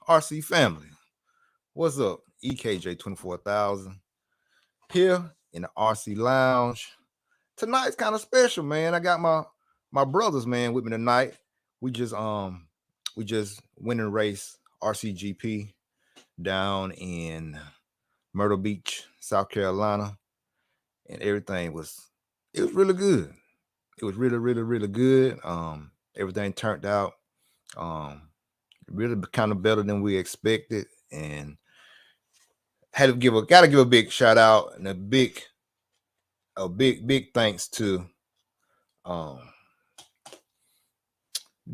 RC family, what's up? EKJ 24,000 here in the RC Lounge. Tonight's kind of special, man. I got my brothers, man, with me tonight. We just went and raced Rcgp down in Myrtle Beach, South Carolina, and everything was really good. It was really good. Everything turned out really kind of better than we expected, and gotta give a big shout out and a big thanks to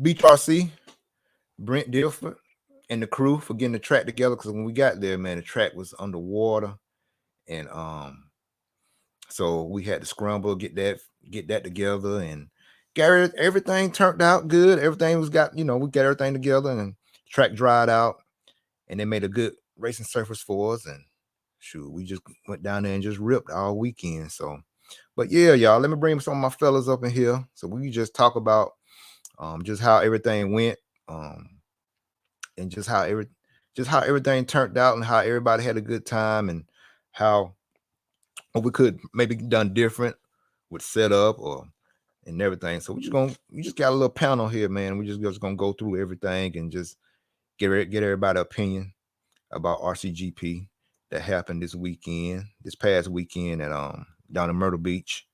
Beach RC, Brent Dilford, and the crew for getting the track together. Because when we got there, man, the track was underwater, and so we had to scramble, get that together, and everything turned out good. Everything we got everything together, and the track dried out, and they made a good racing surface for us. And shoot, we just went down there and just ripped all weekend. So, but yeah, y'all, let me bring some of my fellas up in here so we can just talk about just how everything went, and just how everything turned out, and how everybody had a good time, and how we could maybe done different with setup and everything. So we just got a little panel here, man. We just gonna go through everything and just get everybody's opinion about RCGP that happened this past weekend at down in Myrtle Beach.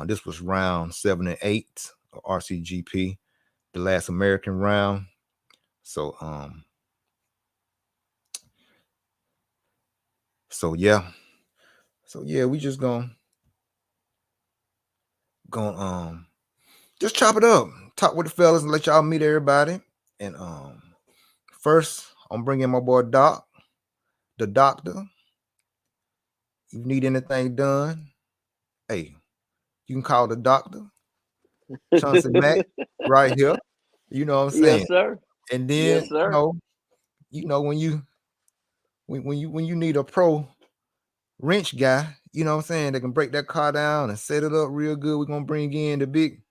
This was round 7 and 8 of RCGP, the last American round. So yeah, we just gonna just chop it up, talk with the fellas, and let y'all meet everybody. And first, I'm bringing my boy Doc, the doctor. If you need anything done, hey, you can call the doctor, Chauncey Mack, right here. You know what I'm saying? Yes, sir. And then Yes, sir. you know when you need a pro wrench guy, you know what I'm saying, they can break that car down and set it up real good. We're gonna bring in the big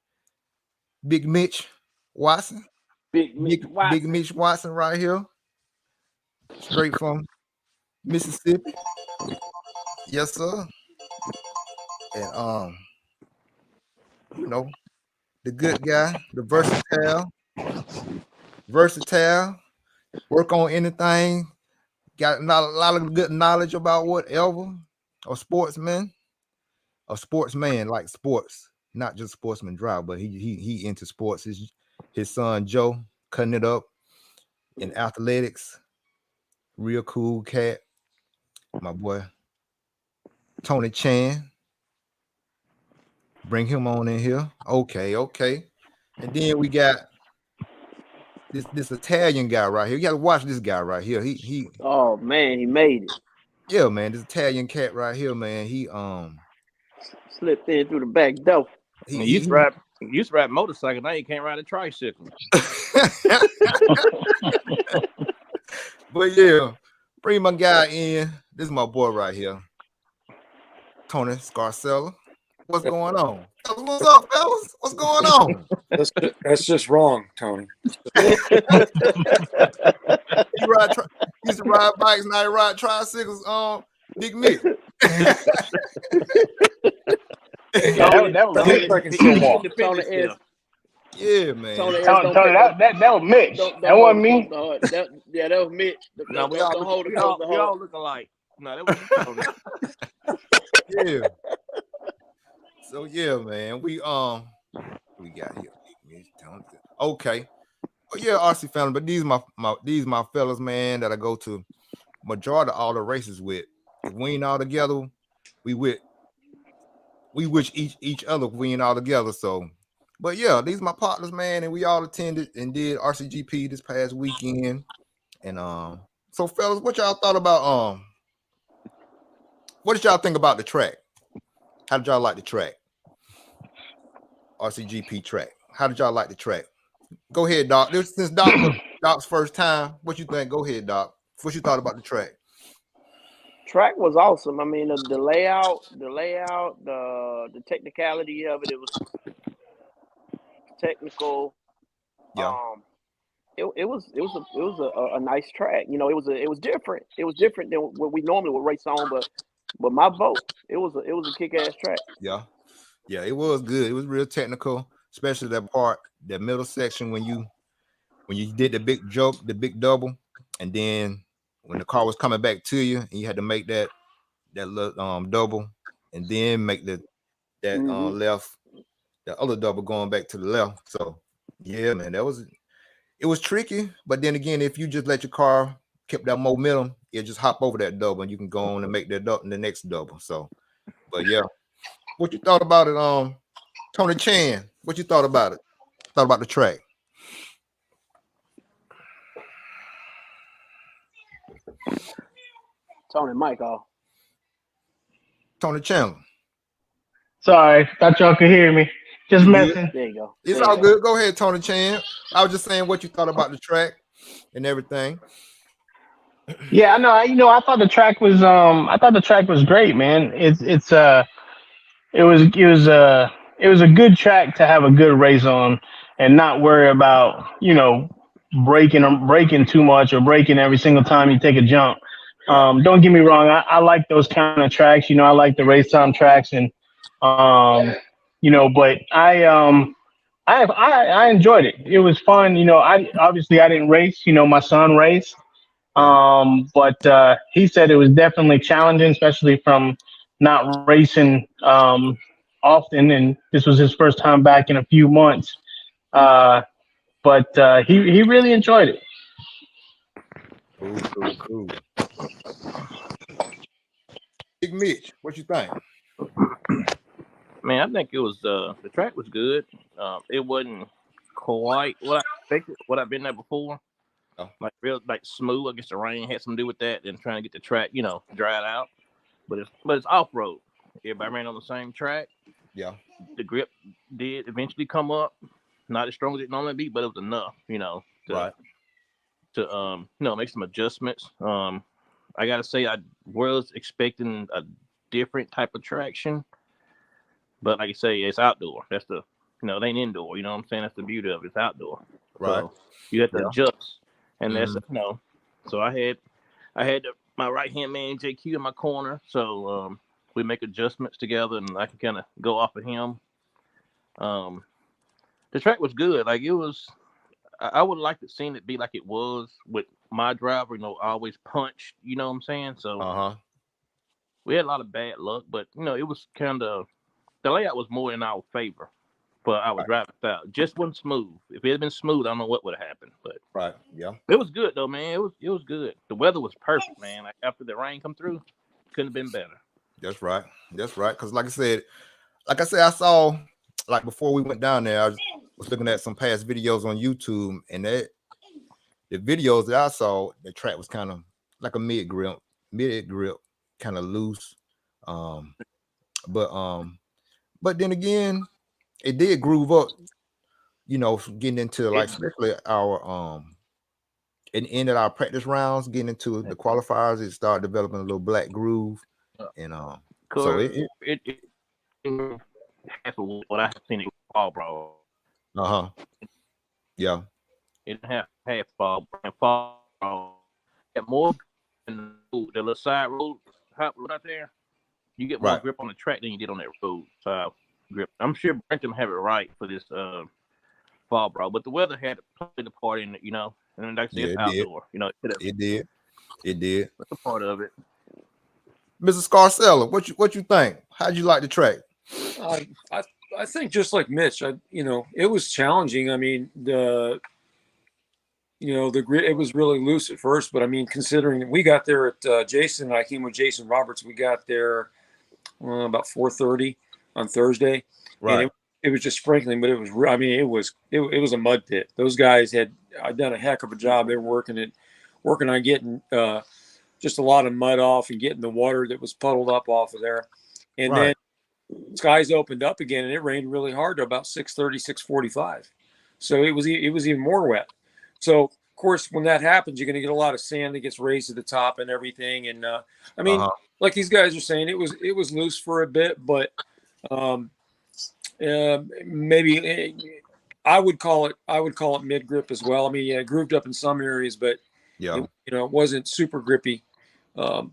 Mitch Watson. Big Mitch Watson right here, straight from Mississippi. Yes, sir. And the good guy, the versatile, work on anything, got a lot of good knowledge about whatever, a sportsman like sports, not just sportsman drive, but he into sports. His son Joe cutting it up in athletics, real cool cat. My boy Tony Chan, bring him on in here. Okay. And then we got this Italian guy right here. You gotta watch this guy right here. He Oh man, he made it. Yeah, man, this Italian cat right here, man. He slipped in through the back door. He used to ride motorcycle. Now you can't ride a tricycle. But yeah, bring my guy in. This is my boy right here, Tony Scarcella. What's going on? What's up, fellas? What's going on? That's just wrong, Tony. You used to ride bikes, now you ride tricycles. Big Mick. Yeah, man. Tony, that was Mitch. That wasn't me. That was Mitch. No, we all look alike. No, that was yeah. So yeah, man. We got here. Okay. Well, yeah, RC family, but these my fellas, man, that I go to majority of all the races with. If we ain't all together, we wish each other we ain't all together. So, but yeah, these my partners, man, and we all attended and did RCGP this past weekend. And so fellas, what y'all thought about what did y'all think about the track? How did y'all like the track? RCGP track. How did y'all like the track? Go ahead, Doc. Since Doc's first time, what you think? Go ahead, Doc. What you thought about the track? Track was awesome. I mean, the layout, the technicality of it. technical. Yeah. It was a nice track. You know, it was different. It was different than what we normally would race on. But my vote, it was a kick ass track. Yeah. Yeah, it was good. It was real technical, especially that part, that middle section when you did the big jump, the big double, and then when the car was coming back to you and you had to make that little double and then make that left, the other double going back to the left. So yeah, man, it was tricky, but then again, if you just let your car keep that momentum, it just hop over that double and you can go on and make that the next double. So, but yeah, what you thought about it, Tony Chan? What you thought about it? Thought about the track? Tony Mike off. Tony Chandler. Sorry, thought y'all could hear me. Just You messing. There you go. It's There all you go. good. Go ahead, Tony Chan. I was just saying what you thought about the track and everything. Yeah, I know. I thought the track was great, man. It was a good track to have a good race on and not worry about, breaking too much or breaking every single time you take a jump. Right. Don't get me wrong, I like those kind of tracks. I like the race time tracks and but I enjoyed it. It was fun. I didn't race. My son raced. Yeah. But he said it was definitely challenging, especially from not racing often, and this was his first time back in a few months. But he really enjoyed it. Cool. Big Mitch, what you think? Man, I think it was the track was good. It wasn't quite what I expected. What I've been there before, Oh. like smooth. I guess the rain had something to do with that, and trying to get the track, dried out. But it's off road. Everybody ran on the same track. Yeah. The grip did eventually come up, not as strong as it normally be, but it was enough, Right. to make some adjustments. I gotta say I was expecting a different type of traction, but like I say, it's outdoor. That's it ain't indoor. You know what I'm saying? That's the beauty of it. It's outdoor. Right. So you have to adjust, and that's Mhm. So I had my right hand man JQ in my corner, so we make adjustments together, and I can kind of go off of him. The track was good. Like it was. I would like to seen it be like it was with my driver. Always punched. You know what I'm saying? So we had a lot of bad luck, but it was kind of the layout was more in our favor. But our driving style just wasn't smooth. If it had been smooth, I don't know what would have happened. But Right. Yeah. it was good though, man. It was good. The weather was perfect, man. Like after the rain come through, couldn't have been better. That's right. Because like I said, I saw like before we went down there, I was looking at some past videos on YouTube, and the videos that I saw, the track was kind of like a mid grip, kind of loose. But then again, it did groove up, getting into like especially our in the end of our practice rounds, getting into the qualifiers, it started developing a little black groove. And so it half of what I have seen it fall, bro. Yeah. It didn't have half fall, bro. Get more than the little side road hop road out there. You get more grip on the track than you did on that road side grip. I'm sure Brenton have it right for this fall, bro. But the weather had to play the part in it, and like I said, it's outdoor. It did. That's a part of it. Mrs. Scarcella, what you think? How'd you like the track? I think just like Mitch, it was challenging. I mean, the grid, it was really loose at first, but I mean, considering we got there at Jason and I came with Jason Roberts, we got there about 4:30 on Thursday, right? And it was just sprinkling, but it was a mud pit. Those guys had done a heck of a job. They were working on getting just a lot of mud off and getting the water that was puddled up off of there, and then skies opened up again, and it rained really hard to about 6:30, 6:45. So it was even more wet. So of course, when that happens, you're going to get a lot of sand that gets raised to the top and everything. And like these guys are saying, it was loose for a bit, but maybe I would call it mid grip as well. I mean, yeah, it grooved up in some areas, but it, it wasn't super grippy for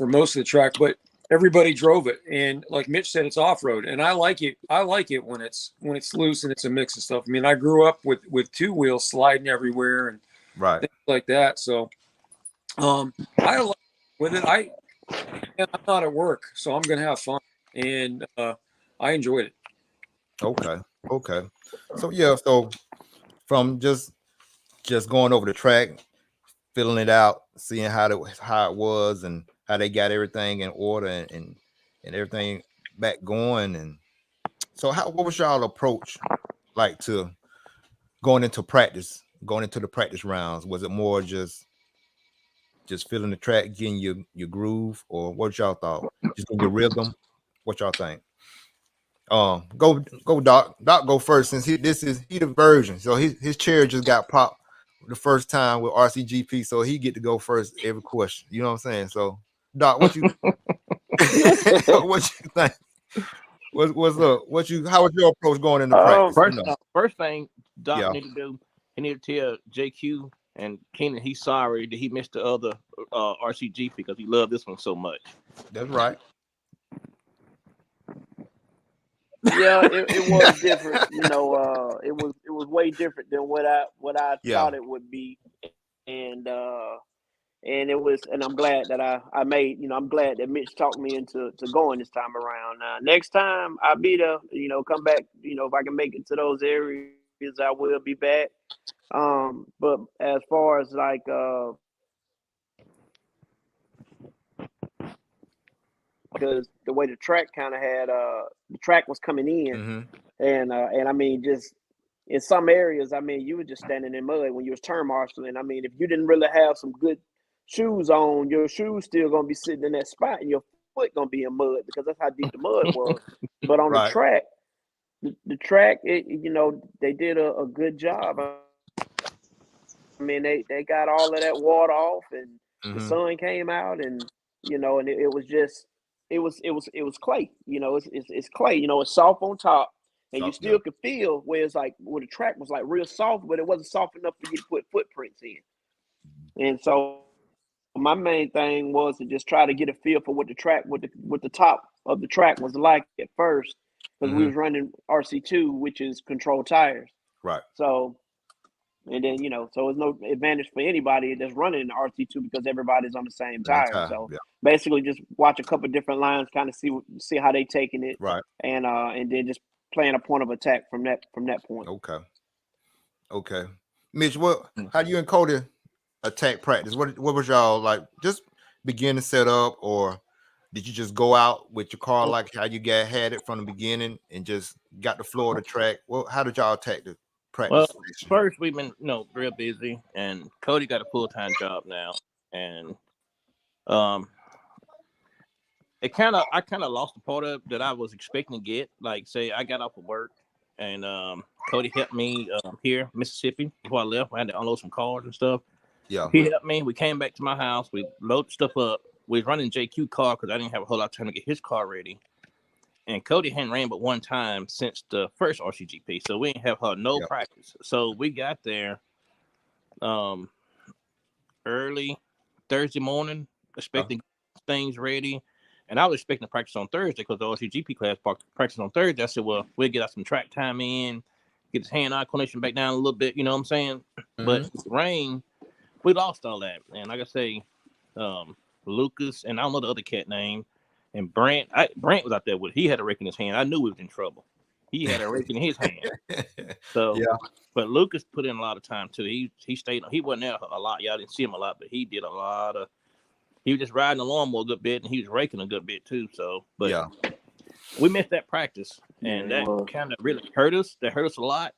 most of the track. But everybody drove it, and like Mitch said, it's off road, and I like it. I like it when it's loose and it's a mix of stuff. I mean, I grew up with two wheels sliding everywhere and things like that. So I like with it. I'm not at work, so I'm gonna have fun, and I enjoyed it. Okay. So yeah, so from just going over the track, filling it out, seeing how it was and how they got everything in order and everything back going. And so what was y'all approach like to going into the practice rounds? Was it more just filling the track, getting your groove, or what y'all thought? Just getting your rhythm? What y'all think? Go Doc. Doc go first since he the version. So his chair just got popped the first time with RCGP, so he get to go first every question. You know what I'm saying? So Doc, what you what you think? What's up? How was your approach going into practice? First thing Doc need to do, he need to tell JQ and Keenan he's sorry that he missed the other RCGP because he loved this one so much. That's right. Yeah, it was different. You know, it was way different than what I thought it would be, and it was, and I'm glad that I made. You know, I'm glad that Mitch talked me into going this time around. Next time I'll be there. You know, come back. You know, if I can make it to those areas, I will be back. But as far as like because the way the track kind of had the track was coming in, and I mean just in some areas, I mean you were just standing in mud when you was turn marshaling. I mean if you didn't really have some good shoes on, your shoes still gonna be sitting in that spot, and your foot gonna be in mud because that's how deep the mud was. But on the track, the track, you know, they did a good job. I mean they got all of that water off, and the sun came out, and you know, and it was just. It was clay, you know. It's clay, you know. It's soft on top, and you still could feel where it's like where the track was like real soft, but it wasn't soft enough for you to put footprints in. And so my main thing was to just try to get a feel for what the track, what the top of the track was like at first, because we was running RC2, which is controlled tires. Right. So. And then, you know, so it's no advantage for anybody that's running an RC2 because everybody's on the same tire. So basically just watch a couple different lines, kind of see how they taking it. Right. And then just playing a point of attack from that point. Okay. Mitch, how do you and Cody attack practice? What was y'all like? Just begin to set up, or did you just go out with your car like how you had it from the beginning and just got the floor of the track? Well, how did y'all attack the practice? Well, first we've been real busy, and Cody got a full-time job now, and I kind of lost the part of that I was expecting to get. Like, say I got off of work, and Cody helped me here, Mississippi. Before I left, I had to unload some cars and stuff. Yeah, he helped me. We came back to my house. We loaded stuff up. We was running JQ car because I didn't have a whole lot of time to get his car ready. And Cody hadn't ran but one time since the first RCGP, so we didn't have her no practice. So we got there early Thursday morning, expecting things ready. And I was expecting to practice on Thursday because the RCGP class practice on Thursday. I said, well, we'll get out some track time in, get his hand-eye coordination back down a little bit, you know what I'm saying? But with rain, we lost all that. And like I say, Lucas, and I don't know the other cat name, and Brent was out there he had a rake in his hand. I knew we was in trouble. He had a rake in his hand. So, but Lucas put in a lot of time too. He stayed. He wasn't there a lot. Y'all didn't see him a lot, but he did a lot of. He was just riding the lawnmower a good bit, and he was raking a good bit too. So, but we missed that practice, and that kind of really hurt us. That hurt us a lot.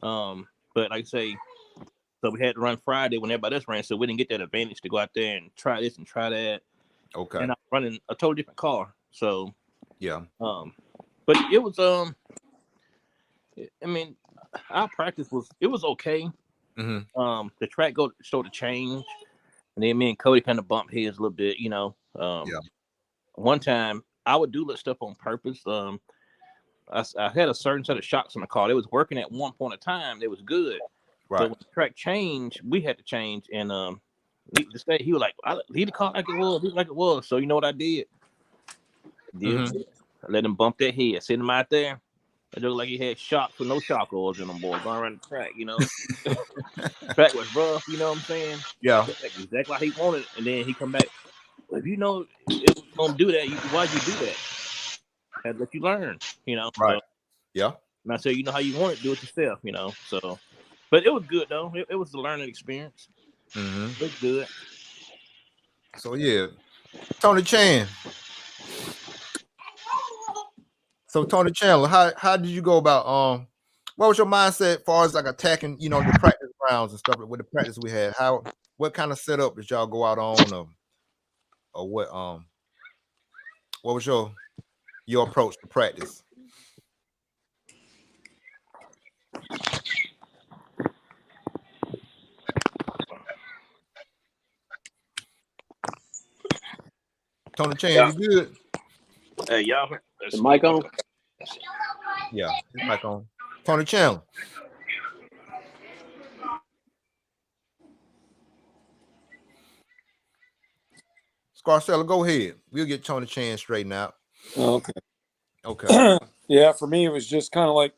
But like I say, so we had to run Friday when everybody else ran, so we didn't get that advantage to go out there and try this and try that. Okay. And I'm running a totally different car. So but it was I mean, our practice was okay. The track started to change, and then me and Cody kind of bumped heads a little bit, you know. One time I would do that stuff on purpose. I I had a certain set of shocks on the car. They was working at one point in time. They was good. Right. But when the track changed, we had to change. And he was like, leave the car like it was. Leave it like it was. So you know what I did? I let him bump that head. Send him out there. It looked like he had shocks with no shock oils in them, boy. Going around the track, you know. Track was rough, you know what I'm saying? Yeah. Exactly like he wanted it. And then he come back. Well, if you know it was going to do that, why'd you do that? I had to let you learn, you know. Right. So, yeah. And I said, you know how you want it, do it yourself, you know. So, but it was good, though. It was a learning experience. It was good. So, yeah. Tony Chan. So, Tony Chandler, how did you go about what was your mindset as far as like attacking, you know, the practice rounds and stuff with the practice we had? What kind of setup did y'all go out on, or what was your approach to practice? Tony Chan, you good? Hey, y'all. The mic on? Yeah, his mic on. Tony Chandler. Scarcella, go ahead. We'll get Tony Chan straightened out. Okay. Okay. Yeah, for me it was just kind of like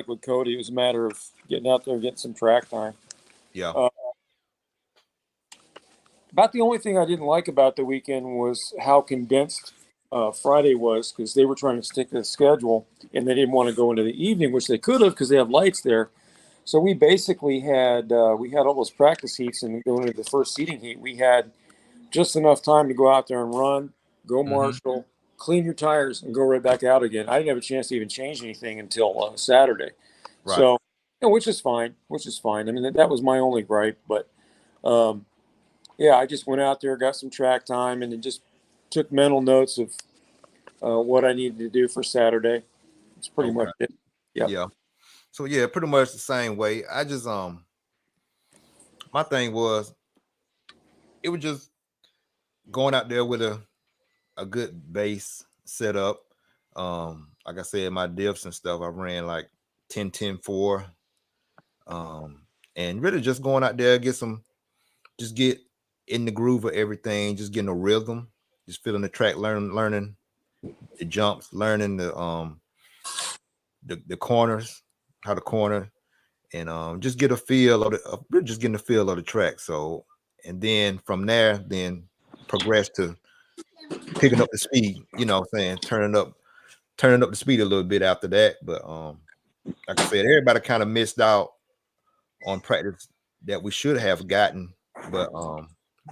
with Cody. It was a matter of getting out there and getting some track time. Yeah. About the only thing I didn't like about the weekend was how condensed Friday was, because they were trying to stick to the schedule and they didn't want to go into the evening, which they could have because they have lights there. So we basically had all those practice heats, and going into the first seating heat, we had just enough time to go out there and run, go marshal, clean your tires, and go right back out again. I didn't have a chance to even change anything until Saturday. Right. So, which is fine. I mean, that was my only gripe. But, yeah, I just went out there, got some track time, and then just took mental notes of what I needed to do for Saturday. It's pretty much it. Yep. Yeah. So, yeah, pretty much the same way. I just, my thing was, it was just going out there with a good base setup. Like I said, my diffs and stuff, I ran like 10-10-4. And really just going out there, get in the groove of everything, just getting a rhythm, just feeling the track, learning the jumps, learning the corners, how to corner, and just get a feel of just getting a feel of the track. So, and then from there, then progress to picking up the speed, you know what I'm saying, turning up the speed a little bit after that. But like I said, everybody kind of missed out on practice that we should have gotten. But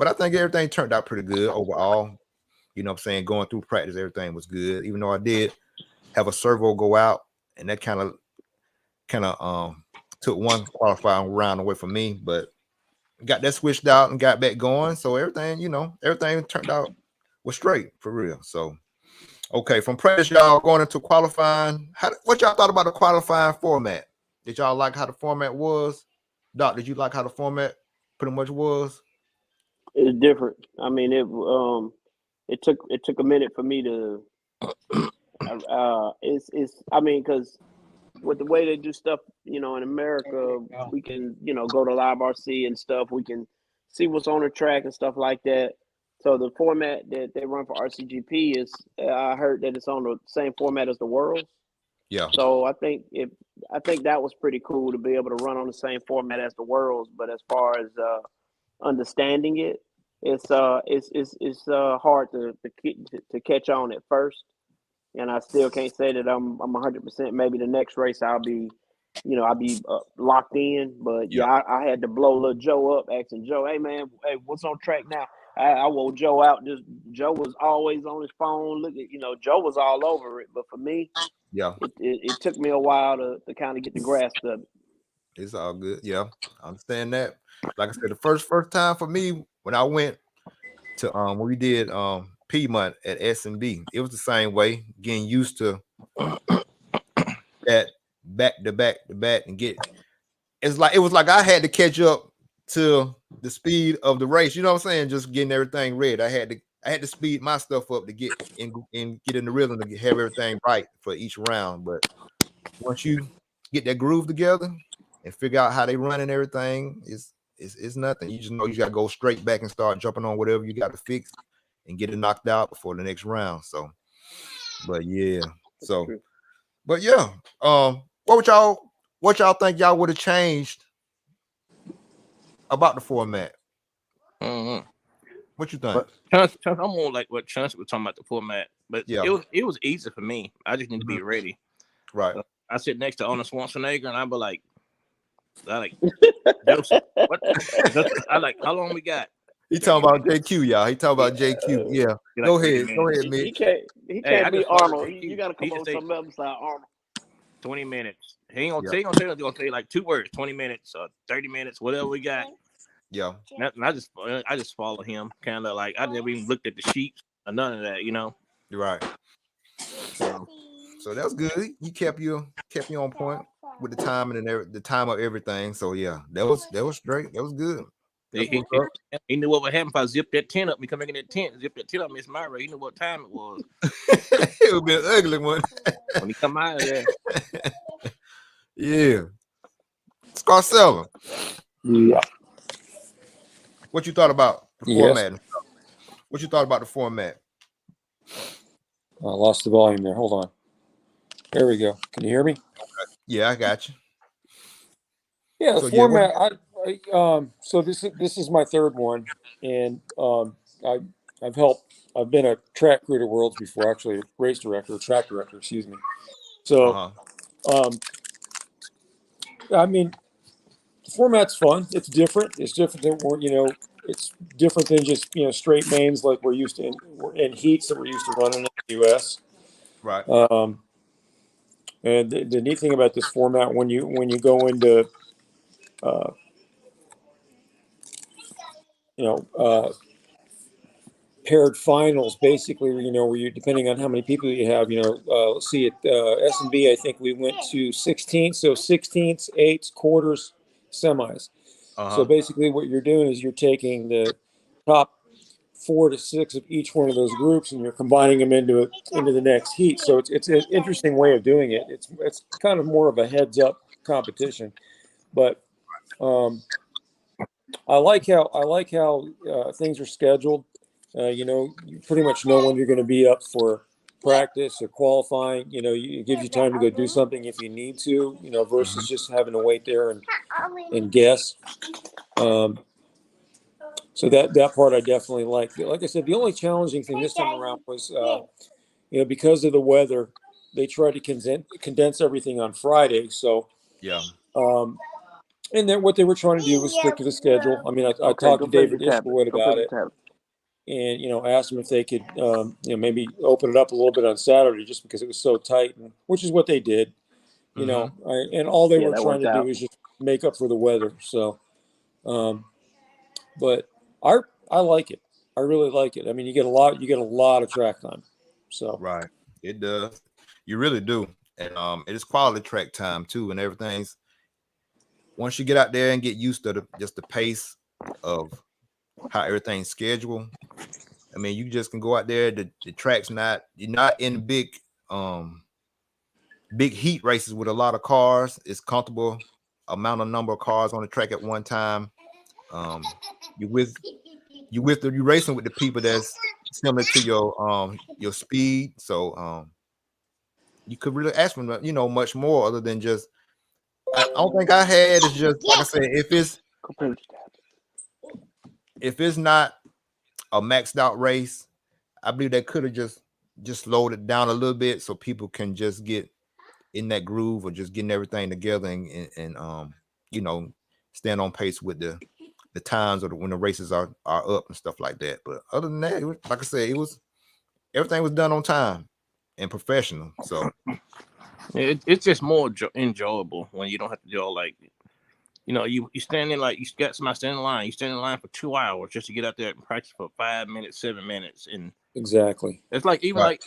I think everything turned out pretty good overall. You know what I'm saying? Going through practice, everything was good. Even though I did have a servo go out, and that kind of took one qualifying round away from me, but got that switched out and got back going. So everything turned out was straight for real. So okay, from practice, y'all going into qualifying. What y'all thought about the qualifying format? Did y'all like how the format was? Doc, did you like how the format pretty much was? It's different. I mean, it took a minute for me to. I mean, because with the way they do stuff, you know, in America, we can, you know, go to Live RC and stuff. We can see what's on the track and stuff like that. So the format that they run for RCGP is, I heard that it's on the same format as the Worlds. Yeah. So I think that was pretty cool to be able to run on the same format as the Worlds. But as far as understanding it, it's hard to catch on at first. And I still can't say that I'm 100%. Maybe the next race I'll be locked in. But yeah, I had to blow little Joe up, asking Joe, "Hey man, what's on track now?" I woke Joe out. Joe was always on his phone. Joe was all over it. But for me, it took me a while to kind of get the grasp of it. It's all good. Yeah, I understand that. Like I said, the first time for me when I went to when we did Piedmont at S&B, it was the same way, getting used to that back to back and get. It was like I had to catch up to the speed of the race. You know what I'm saying? Just getting everything ready. I had to speed my stuff up to get in the rhythm to have everything right for each round. But once you get that groove together and figure out how they run and everything, it's nothing. You just know you got to go straight back and start jumping on whatever you got to fix and get it knocked out before the next round. So, but yeah, so, but yeah, what y'all think y'all would have changed about the format? Mm-hmm. What you think? I'm more like what Chance was talking about the format, but yeah, it was easy for me. I just need to be ready. Right. I sit next to Arnold Schwarzenegger, and I be like, Joseph, what? I like, how long we got? He talking about JQ, y'all. He talking about JQ. Yeah. Like Go ahead, Mitch. He can't be Arnold. You got to come on some other side, Arnold. 20 minutes. He ain't gonna tell you. He's gonna tell you like 2 words. 20 minutes or 30 minutes, whatever we got. Yeah. And I just follow him, kind of like I never even looked at the sheets or none of that, you know. You're right. So that's good. He kept you on point with the time and the time of everything. So yeah, that was straight. That was good. He knew what would happen if I zipped that tent up. Me come back in that tent, zip that tent up, Miss Myra. He knew what time it was. It would be an ugly one. When he come out of there. Yeah. Scarcella. Yeah. What you thought about the format? What you thought about the format? I lost the volume there. Hold on. There we go. Can you hear me? Yeah, I got you. Yeah, the format. So this is my third one, and I've been a track crew to Worlds before, actually race director, track director, excuse me. So, I mean, the format's fun. It's different. It's different than it's different than just straight mains like we're used to in heats that we're used to running in the U.S. Right. And the neat thing about this format, when you go into paired finals, basically, where you, depending on how many people you have, let's see, at S&B, I think we went to 16th, so 16ths, 8s, quarters, semis. So basically what you're doing is you're taking the top 4 to 6 of each one of those groups and you're combining them into the next heat. So it's an interesting way of doing it. It's kind of more of a heads up competition, but I like how things are scheduled. You pretty much know when you're going to be up for practice or qualifying. It gives you time to go do something if you need to. Versus just having to wait there and guess. So that part I definitely like. Like I said, the only challenging thing this time around was, because of the weather, they tried to condense everything on Friday. So yeah. And then what they were trying to do was stick to the schedule. I mean, I talked to David Ishwood about it, and asked him if they could, maybe open it up a little bit on Saturday, just because it was so tight, which is what they did. And all they were trying to do is just make up for the weather. So, but I like it. I really like it. I mean, you get a lot of track time. So right, it does. You really do, and it is quality track time too, and everything's. Once you get out there and get used to the pace of how everything's scheduled, I mean, you just can go out there. The track's you're not in big heat races with a lot of cars. It's comfortable number of cars on the track at one time. You're racing with the people that's similar to your speed. So you could really ask for much more other than just. I don't think I had is just like I said, if it's not a maxed out race, I believe they could have just slowed it down a little bit so people can just get in that groove or just getting everything together and stand on pace with the times or when the races are up and stuff like that. But other than that, like I said, everything was done on time and professional. So it's just more enjoyable when you don't have to do all like, you stand in like you got somebody standing in line. You stand in line for 2 hours just to get out there and practice for 5 minutes, 7 minutes, and exactly. It's like even like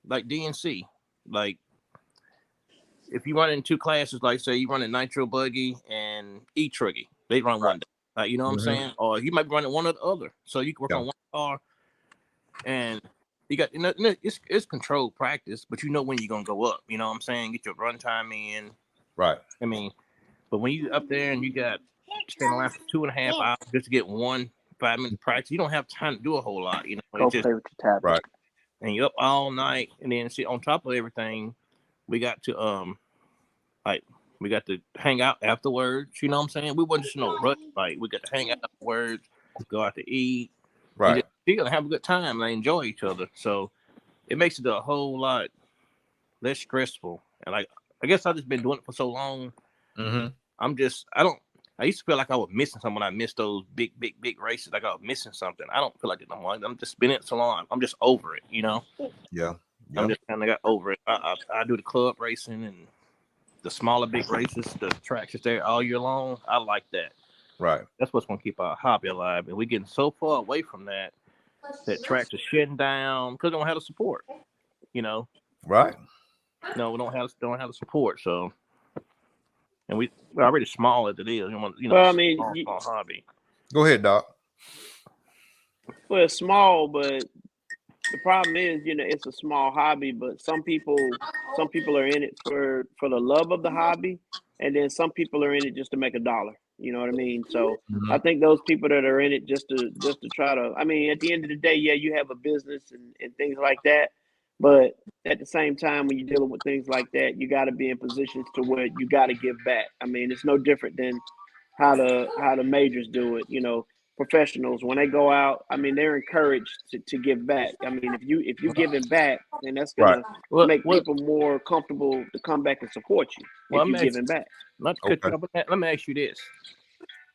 DNC, like if you run in 2 classes, like say you run a nitro buggy and e-truggy, they run one day. Like, what I'm saying? Or you might be running one or the other. So you can work on one car and You got, it's controlled practice, but you know when you're gonna go up. You know what I'm saying? Get your run time in. Right. I mean, but when you up there and you got staying alive for 2.5 hours just to get 5 minute practice, you don't have time to do a whole lot. You know, Go play with your tablet. Right. And you're up all night, and then see on top of everything, we got to we got to hang out afterwards. You know what I'm saying? We wasn't just no rush. Like we got to hang out afterwards, go out to eat, and Right. just still have a good time and enjoy each other. So it makes it a whole lot less stressful. And like I guess I've just been doing it for so long. Mm-hmm. I used to feel like I was missing something when I missed those big races. Like I was missing something. I don't feel like it no more. I'm just spending it so long. I'm just over it, you know? Yeah. I'm just kind of got over it. I do the club racing and the smaller big races, the tracks is there all year long. I like that. Right. That's what's going to keep our hobby alive. And we're getting so far away from that tracks are shutting down because they don't have the support, you know? Right. No, we don't have the support. So, and we're already small as it is. Well, I mean, small hobby. Go ahead, Doc. Well, it's small, but the problem is, it's a small hobby, but some people are in it for the love of the hobby, and then some people are in it just to make a dollar. You know what I mean? So I think those people that are in it just to try to, I mean, at the end of the day, yeah, you have a business and things like that, but at the same time, when you're dealing with things like that, you got to be in positions to where you got to give back. I mean, it's no different than how the majors do it. Professionals, when they go out, I mean, they're encouraged to give back. I mean, if you giving back, then that's gonna make people more comfortable to come back and support you if you're giving back. Not to cut you off, but let me ask you this: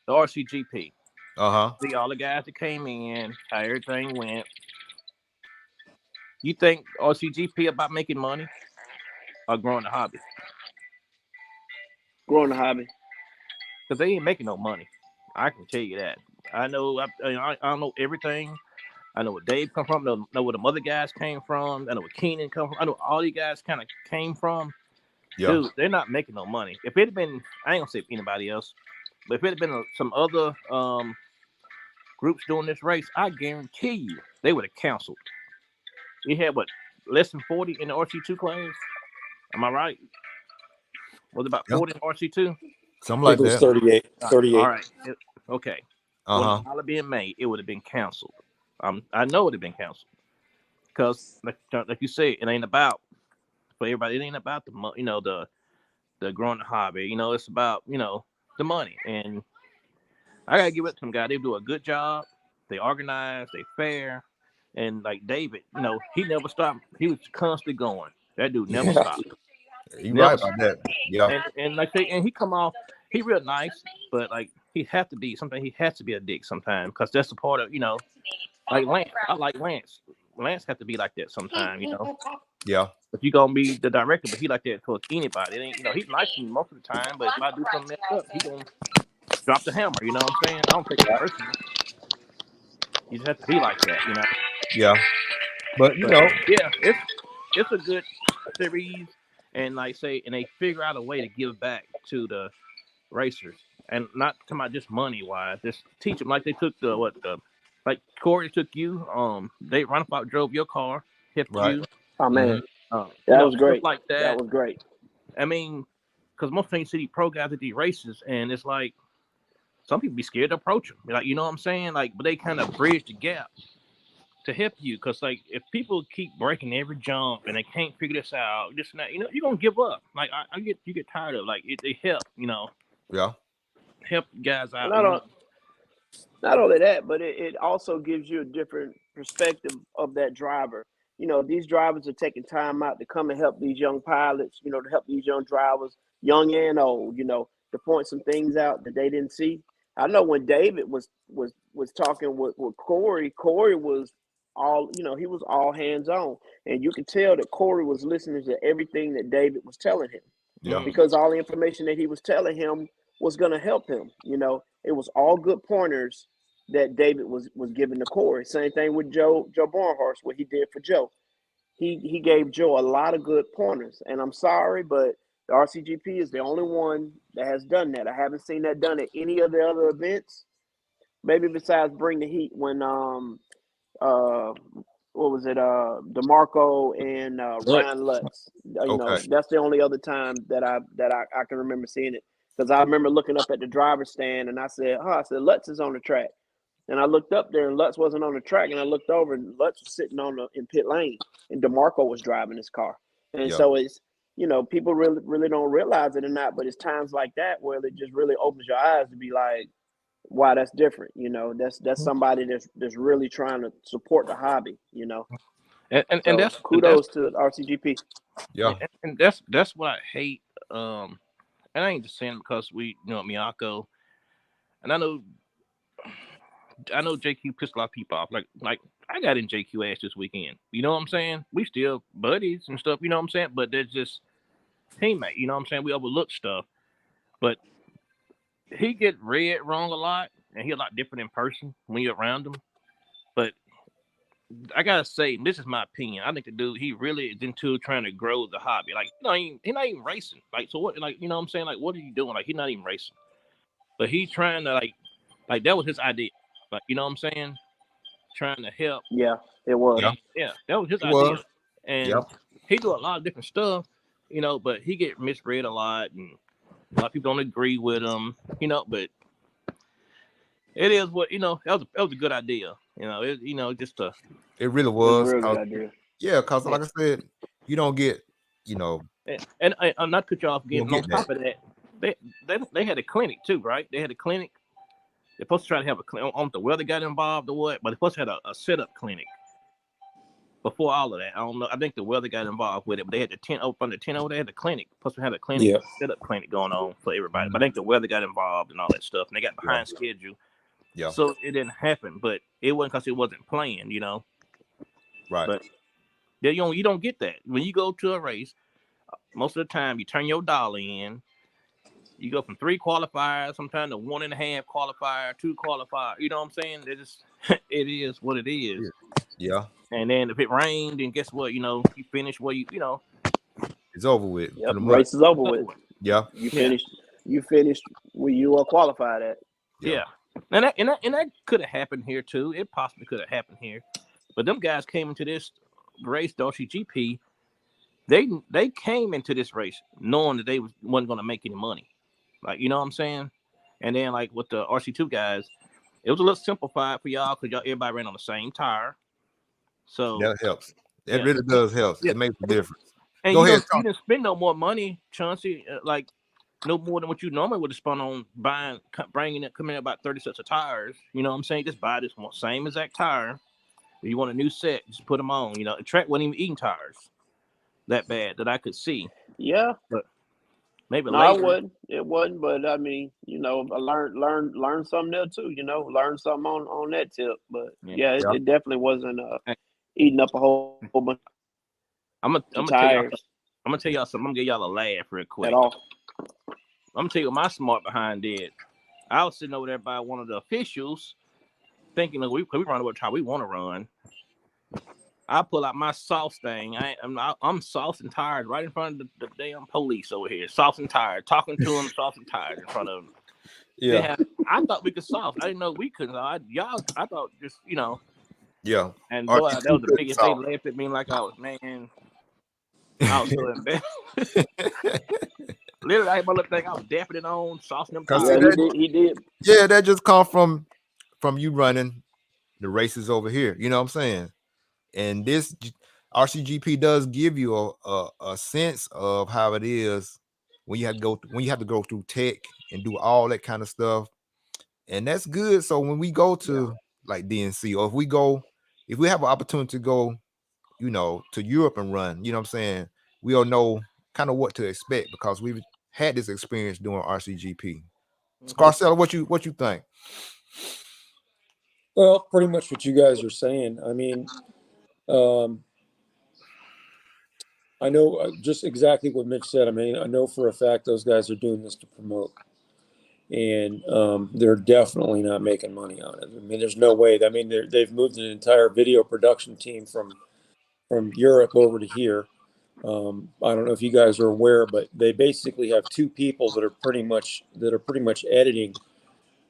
the RCGP. See all the guys that came in, how everything went. You think RCGP about making money or growing the hobby? Growing the hobby. Because they ain't making no money. I can tell you that. I know. I don't know everything. I know where Dave come from. I know where the other guys came from. I know where Keenan come from. I know all these guys kind of came from. Yeah. Dude, they're not making no money. If it had been, I ain't gonna say anybody else, but if it had been some other groups doing this race, I guarantee you they would have canceled. We had less than 40 in the RC2 class. Am I right? Was it about 40 in RC2? Something like that. 38. 38. All right. Okay. Well, dollar being made, it would have been canceled. I know it would have been canceled because, like you say, it ain't about for everybody. It ain't about the growing the hobby. It's about the money. And I gotta give it to them guys. They do a good job. They organize. They fair. And like David, he never stopped. He was constantly going. That dude never stopped. You're right about that. Yeah. And like he come off. He real nice, but like he has to be something. He has to be a dick sometimes because that's the part of like Lance. I like Lance. Lance has to be like that sometimes. Yeah. But you gonna be the director, but he like that towards anybody. It ain't he's nice to me most of the time, but if I do something messed up, he gonna drop the hammer. You know what I'm saying? I don't take it personally. You just have to be like that. Yeah. But yeah, it's a good series, and like say, and they figure out a way to give back to the racers, and not to my just money wise, just teach them like they took like Corey took you. They run about drove your car, helped you. Oh man, that was great. Like that. That was great. I mean, because most things see these pro guys at these races, and it's like some people be scared to approach them. Like, you know what I'm saying? Like, but they kind of bridge the gap to help you. Because like, if people keep breaking every jump and they can't figure this out, this and that, you're gonna give up. Like, you get tired of like they help. Yeah. Help guys out. Not only that, but it also gives you a different perspective of that driver. These drivers are taking time out to come and help these young pilots, to help these young drivers, young and old, to point some things out that they didn't see. I know when David was talking with Corey was all, he was all hands on. And you could tell that Corey was listening to everything that David was telling him. Yeah. Because all the information that he was telling him was going to help him. It was all good pointers that David was giving to Corey. Same thing with Joe Barnhorst, what he did for Joe. He gave Joe a lot of good pointers. And I'm sorry, but the RCGP is the only one that has done that. I haven't seen that done at any of the other events. Maybe besides Bring the Heat when what was it? DeMarco and Ryan Lutz. You know, that's the only other time that I can remember seeing it, because I remember looking up at the driver's stand and I said, Lutz is on the track. And I looked up there and Lutz wasn't on the track, and I looked over and Lutz was sitting in pit lane and DeMarco was driving his car. And so it's, you know, people really don't realize it or not, but it's times like that where it just really opens your eyes to be like, wow, that's different. You know, that's somebody that's really trying to support the hobby, you know. And that's kudos to RCGP. Yeah. And that's what I hate. And I ain't just saying because we, you know, Miyako, and I know JQ pissed a lot of people off. Like I got in JQ ass this weekend. You know what I'm saying? We still buddies and stuff, you know what I'm saying? But they're just teammate, you know what I'm saying? We overlook stuff. But he get read wrong a lot, and he a lot different in person when you're around him. But I gotta say, and this is my opinion, I think the dude, he really is into trying to grow the hobby. Like, he's not even racing. Like, so what? Like, you know what I'm saying? Like, what are you doing? Like, he's not even racing. But he's trying to like that was his idea. Like, you know what I'm saying? Trying to help. Yeah, it was. Yeah, that was his idea. And he do a lot of different stuff, you know, but he get misread a lot, and a lot of people don't agree with him, you know, but it is what, you know, that was a good idea. You know, it really was. It was a real good idea. Yeah, because like I said, you don't get, you know, and I'm not cut you off again. On top of that, they had a clinic too, right? They had a clinic. They're supposed to try to have a clinic. I don't know if the weather got involved or what, but they're supposed to have a setup clinic before all of that. I don't know. I think the weather got involved with it, but they had the tent up on the tent over there. They had the clinic. Supposed to have a clinic, setup clinic going on for everybody. But I think the weather got involved and all that stuff, and they got behind schedule. Yeah. So it didn't happen, but it wasn't because it wasn't planned, you know. Right. But you don't get that when you go to a race. Most of the time, you turn your dollar in. You go from 3 qualifiers, sometimes to 1.5 qualifier, 2 qualifier. You know what I'm saying? It is what it is. Yeah. And then if it rained, then guess what? You know, you finish where you know. It's over with. Yep, race is over with. Yeah. You finished where you are qualified at. Yeah. And that could have happened here too. It possibly could have happened here. But them guys came into this race, the Rcgp. They came into this race knowing that they wasn't going to make any money. Like, you know what I'm saying? And then, like, with the RC2 guys, it was a little simplified for y'all because everybody ran on the same tire. So that helps. It really does help. Yeah. It makes a difference. And you didn't spend no more money, Chauncey, like no more than what you normally would have spent on coming in about 30 sets of tires. You know what I'm saying? Just buy this one, same exact tire. If you want a new set, just put them on. You know, the track wasn't even eating tires that bad that I could see. Yeah. But maybe later. It wasn't, but I mean, you know, I learned something there too, you know, learn something on that tip. But it definitely wasn't eating up a whole bunch I'm gonna tell y'all something. I'm gonna give y'all a laugh real quick. At all. I'm gonna tell you what my smart behind did. I was sitting over there by one of the officials thinking that we run over how we want to run. I pull out my sauce thing. I'm saucing tires right in front of the damn police over here. Saucing tires, talking to them, saucing tires in front of them. Yeah. I thought we could sauce. I didn't know we couldn't. I thought just, you know. Yeah. And boy, that was the biggest. They laughed at me like I was, man. I was so embarrassed. Literally, I had my little thing. I was dapping it on, saucing them tires. He did. Yeah, that just come from you running the races over here. You know what I'm saying? And this RCGP does give you a sense of how it is when you have to go through tech and do all that kind of stuff, and that's good. So when we go to like DNC, or if we have an opportunity to go, you know, to Europe and run, you know what I'm saying, we'll know kind of what to expect because we've had this experience doing RCGP. Scarcella, what you think? Well, pretty much what you guys are saying. I mean, I know just exactly what Mitch said. I mean, I know for a fact those guys are doing this to promote, and they're definitely not making money on it. I mean, there's no way. I mean, they've moved an entire video production team from Europe over to here. I don't know if you guys are aware, but they basically have 2 people that are pretty much editing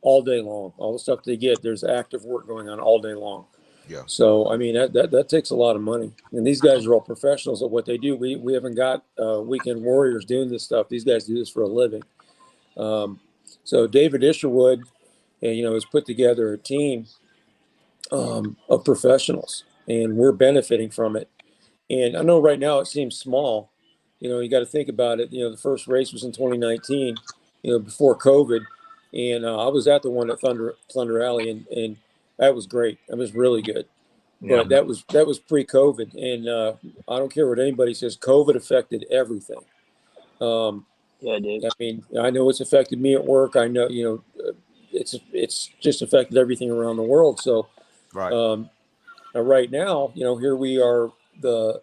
all day long. All the stuff they get, there's active work going on all day long. Yeah. So I mean that takes a lot of money, and these guys are all professionals at what they do. We haven't got weekend warriors doing this stuff. These guys do this for a living. So David Isherwood, has put together a team of professionals, and we're benefiting from it. And I know right now it seems small. You got to think about it. The first race was in 2019, before COVID, and I was at the one at Thunder Alley, and that was great. That was really good. But that was pre-COVID, and I don't care what anybody says. COVID affected everything. Yeah, dude. I mean, I know it's affected me at work. I know, it's just affected everything around the world. So, Right. right now, here we are. The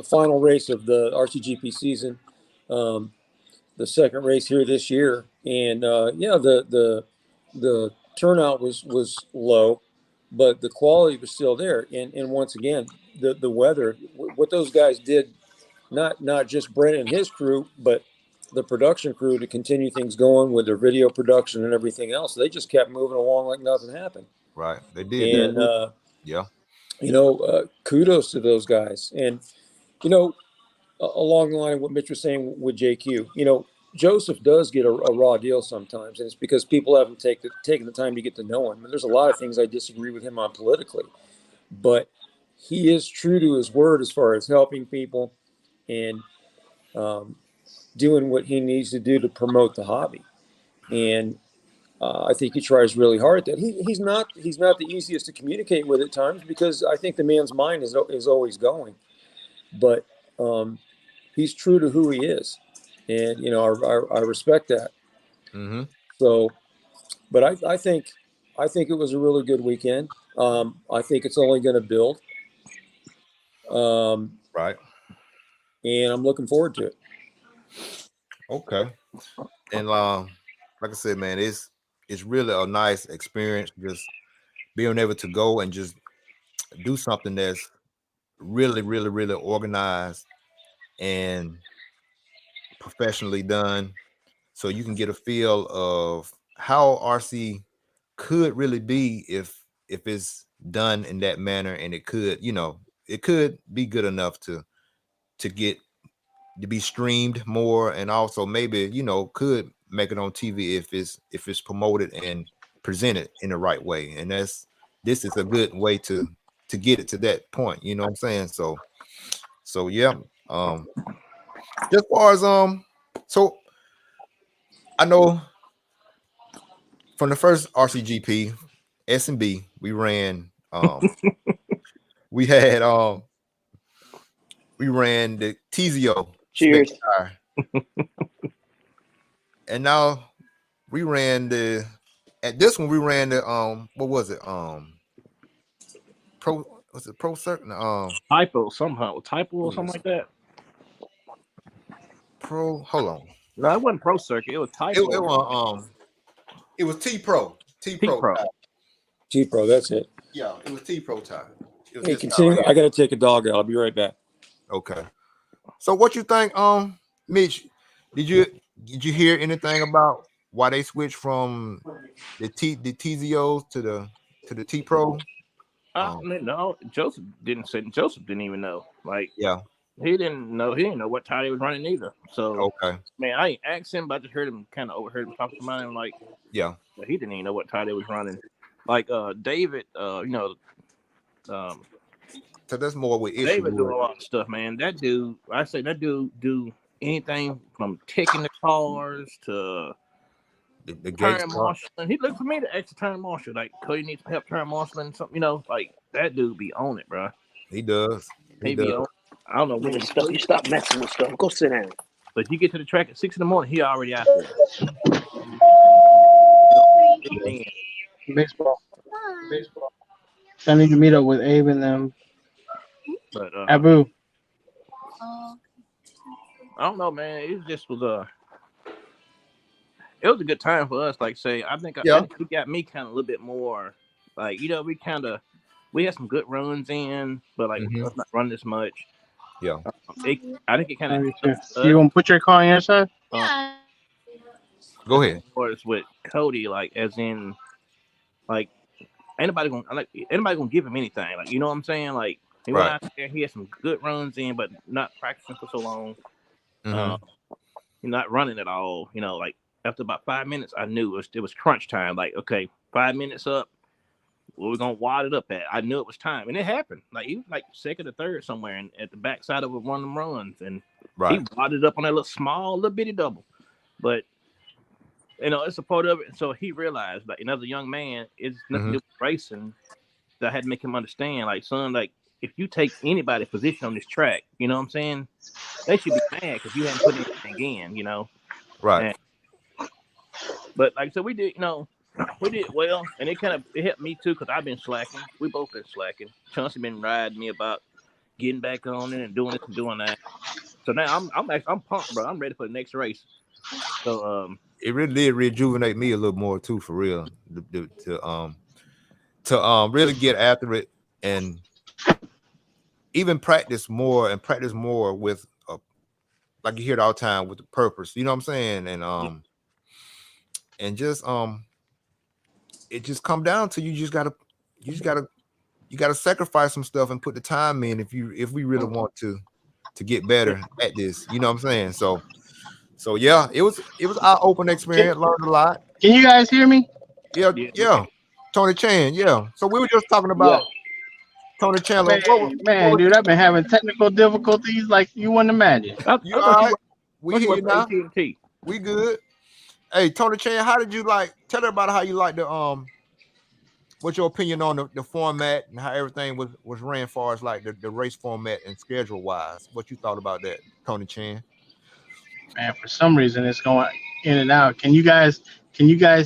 final race of the Rcgp season, the second race here this year, and the turnout was low, but the quality was still there. And once again, the weather, what those guys did, not just Brent and his crew, but the production crew, to continue things going with their video production and everything else. They just kept moving along like nothing happened. Right. They did. And yeah. Kudos to those guys. And along the line of what Mitch was saying with JQ, Joseph does get a raw deal sometimes, and it's because people haven't taken the time to get to know him. And there's a lot of things I disagree with him on politically, but he is true to his word as far as helping people and doing what he needs to do to promote the hobby. And I think he tries really hard at that. He's not the easiest to communicate with at times, because I think the man's mind is always going, but he's true to who he is, and I respect that. Mm-hmm. So, but I think it was a really good weekend. I think it's only going to build. Right. And I'm looking forward to it. Okay. And like I said, man, it's really a nice experience just being able to go and just do something that's really, really, really organized and professionally done, so you can get a feel of how RC could really be if it's done in that manner, and it could be good enough to get to be streamed more, and also maybe could make it on TV if it's promoted and presented in the right way. And this is a good way to get it to that point, you know what I'm saying? So yeah. As far as so I know from the first RCGP S&B we ran, we had we ran the TZO. Cheers. And now we ran at this one we ran the what was it? Pro Circuit? Typo somehow. Typo or something like that. Hold on. No, it wasn't Pro Circuit. It was Typo. It was T Pro. T Pro. T Pro, that's it. Yeah, it was T Pro time. Hey, continue. Right, I gotta take a dog out. I'll be right back. Okay. So what you think, Mitch? Did you hear anything about why they switched from the TZOs to the T Pro? No, Joseph didn't say. Joseph didn't even know. Like, yeah, he didn't know. He didn't know what tire he was running either. So, okay, man, I ain't asked him, but I just heard him overheard him talking about him. Like, yeah, he didn't even know what tire they was running. Like, David, so that's more with issue. David do a lot of stuff, man. That dude, I say that dude do anything from taking the cars to the turn marshaling. He looked for me to extra turn marshal. Like, Cody needs help turn marshaling something, like that dude be on it, bro. He does. He be on. I don't know when you stop messing with stuff. Go sit down. But you get to the track at 6 a.m, he already out there. Baseball. I need to meet up with Abe and them. But Abu. I don't know, man. It just was it was a good time for us. Like, say, I think he got me kind of a little bit more. Like, we had some good runs in, but like let's not run this much. Yeah, I think it kind of. You gonna put your car on your side? Go ahead. Or it's with Cody, like as in, like anybody gonna give him anything. Like, you know what I'm saying? Like, he went out there, he had some good runs in, but not practicing for so long. You're not running at all. You know, like after about 5 minutes, I knew it was crunch time. Like, okay, 5 minutes up, where we're gonna wad it up at. I knew it was time, and it happened. Like, he was like second or third somewhere, and at the backside of one of them runs, and he wadded up on that little bitty double. But you know, it's a part of it. And so he realized, like, another young man, it's nothing to do with racing. That I had to make him understand, like, son, like, if you take anybody's position on this track, you know what I'm saying? They should be mad because you haven't put anything in, you know? Right. But like I said, we did well, and it helped me too, because I've been slacking. We both been slacking. Chauncey been riding me about getting back on it and doing this and doing that. So now I'm pumped, bro. I'm ready for the next race. So it really did rejuvenate me a little more too, for real. To really get after it and even practice more with like you hear it all the time, with the purpose, you know what I'm saying? And just it just come down to you gotta sacrifice some stuff and put the time in if we really want to get better at this, you know what I'm saying? So yeah, it was our open experience. Learned a lot. Can you guys hear me? Yeah. Tony Chan, yeah. So we were just talking about Tony Chandler. Man, dude, I've been having technical difficulties like you wouldn't imagine. You all right? We hear you now. AT&T. We good. Hey, Tony Chan, how did you tell everybody how you like the what's your opinion on the format and how everything was ran, as far as like the race format and schedule wise? What you thought about that, Tony Chan? Man, for some reason it's going in and out. Can you guys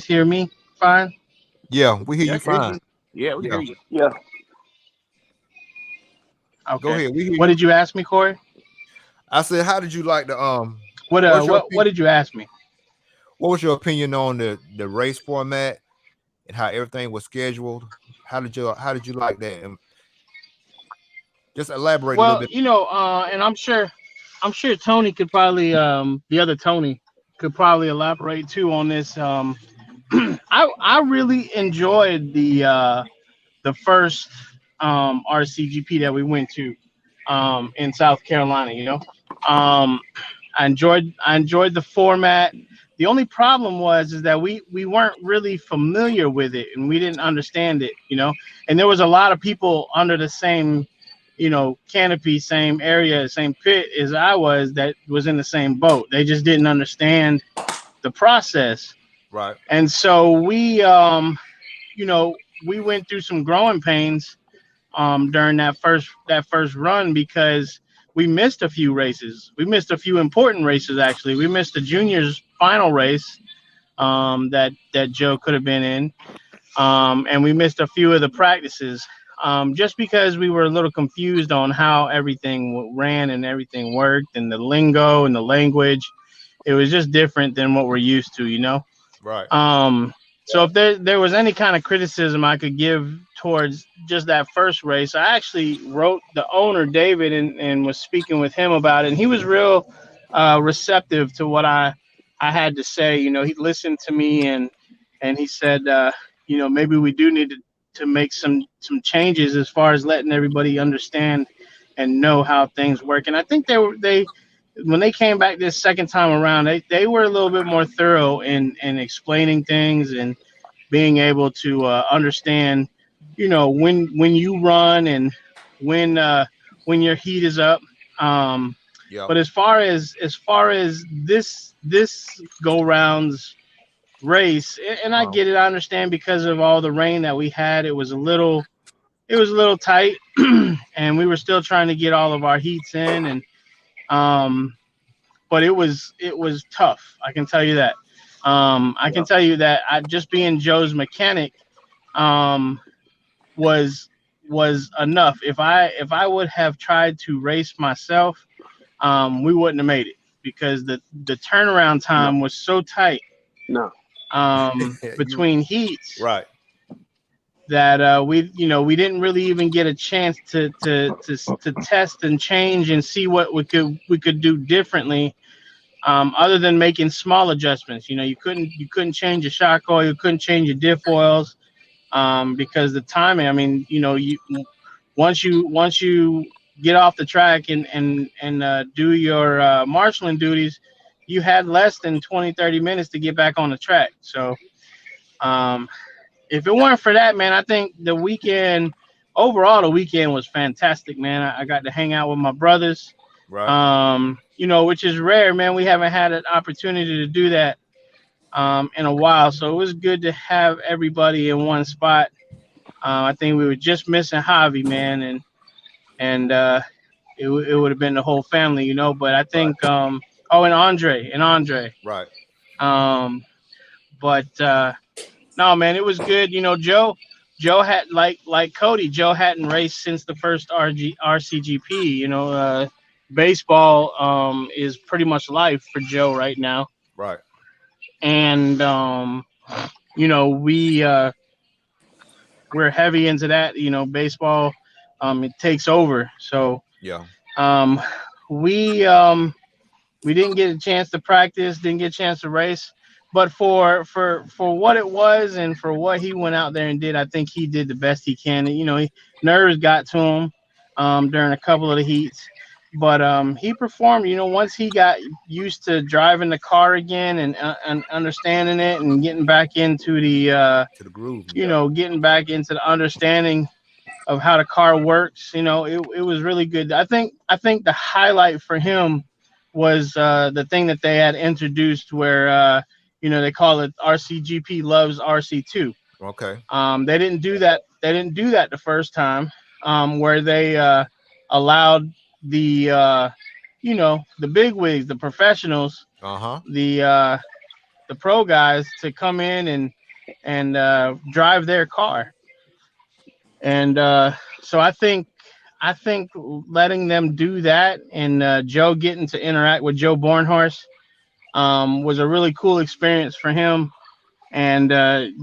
hear me fine? Yeah, we hear you fine. Yeah, we hear you. Yeah. Okay. Go ahead. We hear you. What did you ask me, Corey? I said, how did you like the What did you ask me? What was your opinion on the race format and how everything was scheduled? How did you like that? And just elaborate a little bit. Well, you know, and I'm sure Tony could probably the other Tony could probably elaborate too on this. I really enjoyed the first RCGP that we went to in South Carolina. You know, I enjoyed the format. The only problem is that we weren't really familiar with it and we didn't understand it. You know, and there was a lot of people under the same, you know, canopy, same area, same pit as I was, that was in the same boat. They just didn't understand the process. Right. And so we, you know, we went through some growing pains during that first run, because we missed a few races. We missed a few important races, actually. We missed the juniors final race that Joe could have been in. And we missed a few of the practices just because we were a little confused on how everything ran and everything worked, and the lingo and the language. It was just different than what we're used to, you know? Right. So if there was any kind of criticism I could give towards just that first race, I actually wrote the owner, David, and was speaking with him about it. And he was real receptive to what I had to say. You know, he listened to me and he said, you know, maybe we do need to make some changes as far as letting everybody understand and know how things work. And I think they when they came back this second time around, they were a little bit more thorough in explaining things and being able to understand, you know, when you run and when your heat is up. But as far as this go round's race, and I get it, I understand, because of all the rain that we had, it was a little tight, and we were still trying to get all of our heats in, and but it was tough. I can tell you that. I can tell you that just being Joe's mechanic was enough. If I would have tried to race myself, we wouldn't have made it, because the turnaround time was so tight. No. Between heats. Right. That we didn't really even get a chance to test and change and see what we could do differently, other than making small adjustments. You know, you couldn't change your shock oil, you couldn't change your diff oils, because the timing. I mean, once you get off the track and do your marshaling duties, you had less than 20-30 minutes to get back on the track. So if it weren't for that, man, I think the weekend was fantastic, man. I got to hang out with my brothers, Right. Which is rare, man. We haven't had an opportunity to do that in a while, so it was good to have everybody in one spot. I think we were just missing Javi, man, and it would have been the whole family, But I think, and Andre. Right. But no, man, it was good. Joe had like Cody. Joe hadn't raced since the first Rcgp. Baseball is pretty much life for Joe right now, Right. and we're heavy into that. Baseball, it takes over. So Yeah. um, we didn't get a chance to practice, didn't get a chance to race, but for what it was and for what he went out there and did, I think he did the best he can. Nerves got to him during a couple of the heats, but he performed. Once he got used to driving the car again and understanding it and getting back into the To the groove. getting back into the understanding of how the car works. It was really good. I think the highlight for him was the thing that they had introduced where they call it Rcgp loves RC2. Okay. They didn't do that. They didn't do that the first time, where they allowed the the big wigs, the professionals, the pro guys to come in and drive their car. And so I think letting them do that and Joe getting to interact with Joe Bornhorst was a really cool experience for him. And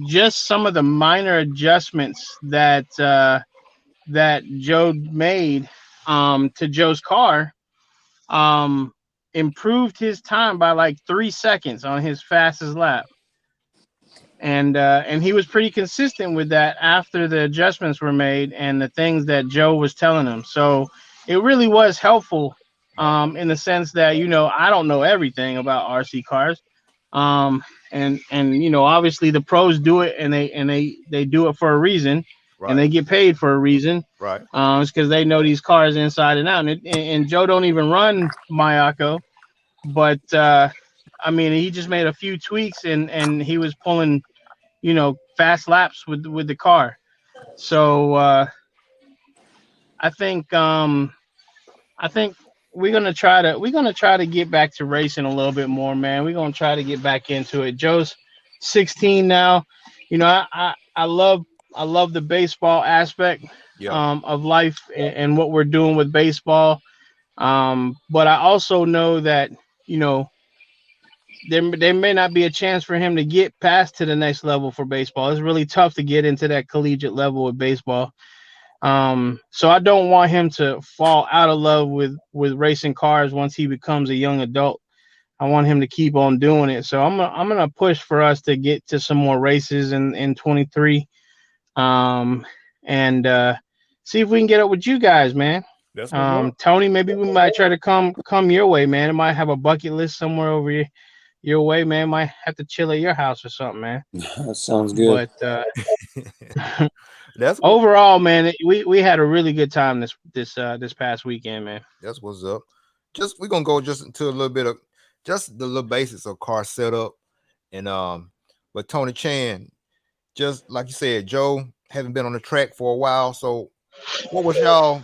just some of the minor adjustments that Joe made to Joe's car improved his time by like 3 seconds on his fastest lap. And he was pretty consistent with that after the adjustments were made and the things that Joe was telling him. So it really was helpful in the sense that I don't know everything about RC cars, and obviously the pros do it and they do it for a reason, and they get paid for a reason. Right. It's because they know these cars inside and out. And Joe don't even run Mayako, but I mean he just made a few tweaks and he was pulling fast laps with the car. So I think we're gonna try to get back to racing a little bit more, man. We're gonna try to get back into it. Joe's 16 now. I love the baseball aspect of life and what we're doing with baseball. But I also know that there may not be a chance for him to get past to the next level for baseball. It's really tough to get into that collegiate level with baseball. So I don't want him to fall out of love with racing cars once he becomes a young adult. I want him to keep on doing it. So I'm gonna push for us to get to some more races in 23, and see if we can get up with you guys, man. That's Tony, maybe we might try to come your way, man. It might have a bucket list somewhere over here. Your way, man. Might have to chill at your house or something, man. That sounds good. But that's overall, man, we had a really good time this past weekend, man. That's what's up. We're gonna go just into a little bit of just the little basics of car setup. And but Tony Chan, just like you said, Joe haven't been on the track for a while. So what was y'all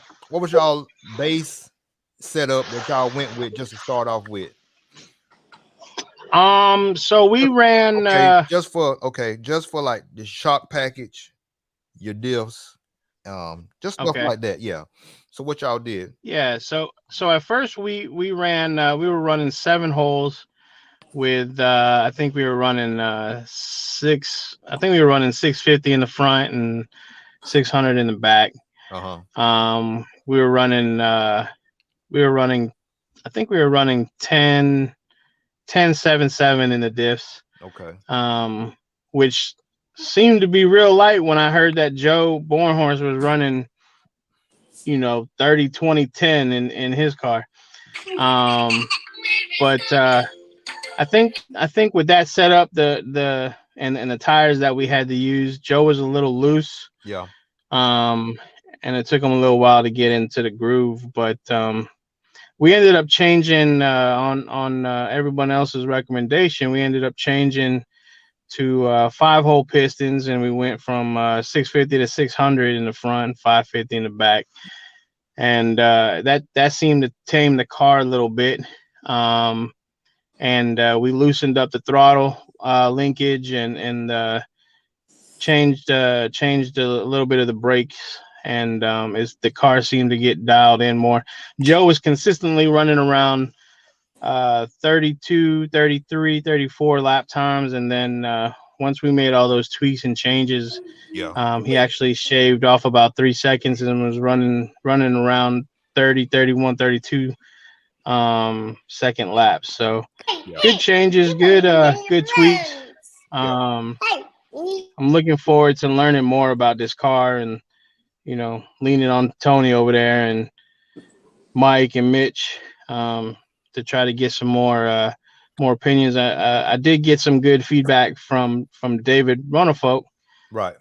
base setup that y'all went with just to start off with? So we ran just for like the shock package, your diffs, just stuff like that. Yeah. So what y'all did? Yeah. So at first we ran we were running 7 holes with I think we were running 650 in the front and 600 in the back. We were running I think we were running 10 7 7 in the diffs. Okay. Which seemed to be real light when I heard that Joe Bornhorst was running, 30, 20, 10 in his car. But I think with that setup, and the tires that we had to use, Joe was a little loose. Yeah. And it took him a little while to get into the groove, but we ended up changing on everyone else's recommendation. We ended up changing to 5-hole pistons, and we went from 650 to 600 in the front, 550 in the back, and that seemed to tame the car a little bit. And we loosened up the throttle linkage and changed a little bit of the brakes, and the car seemed to get dialed in more. Joe was consistently running around 32, 33, 34 lap times, and then once we made all those tweaks and changes, he actually shaved off about 3 seconds and was running around 30, 31, 32 second laps. So good changes, good tweaks. I'm looking forward to learning more about this car, and leaning on Tony over there and Mike and Mitch to try to get some more opinions. I did get some good feedback from David Runafolk, right?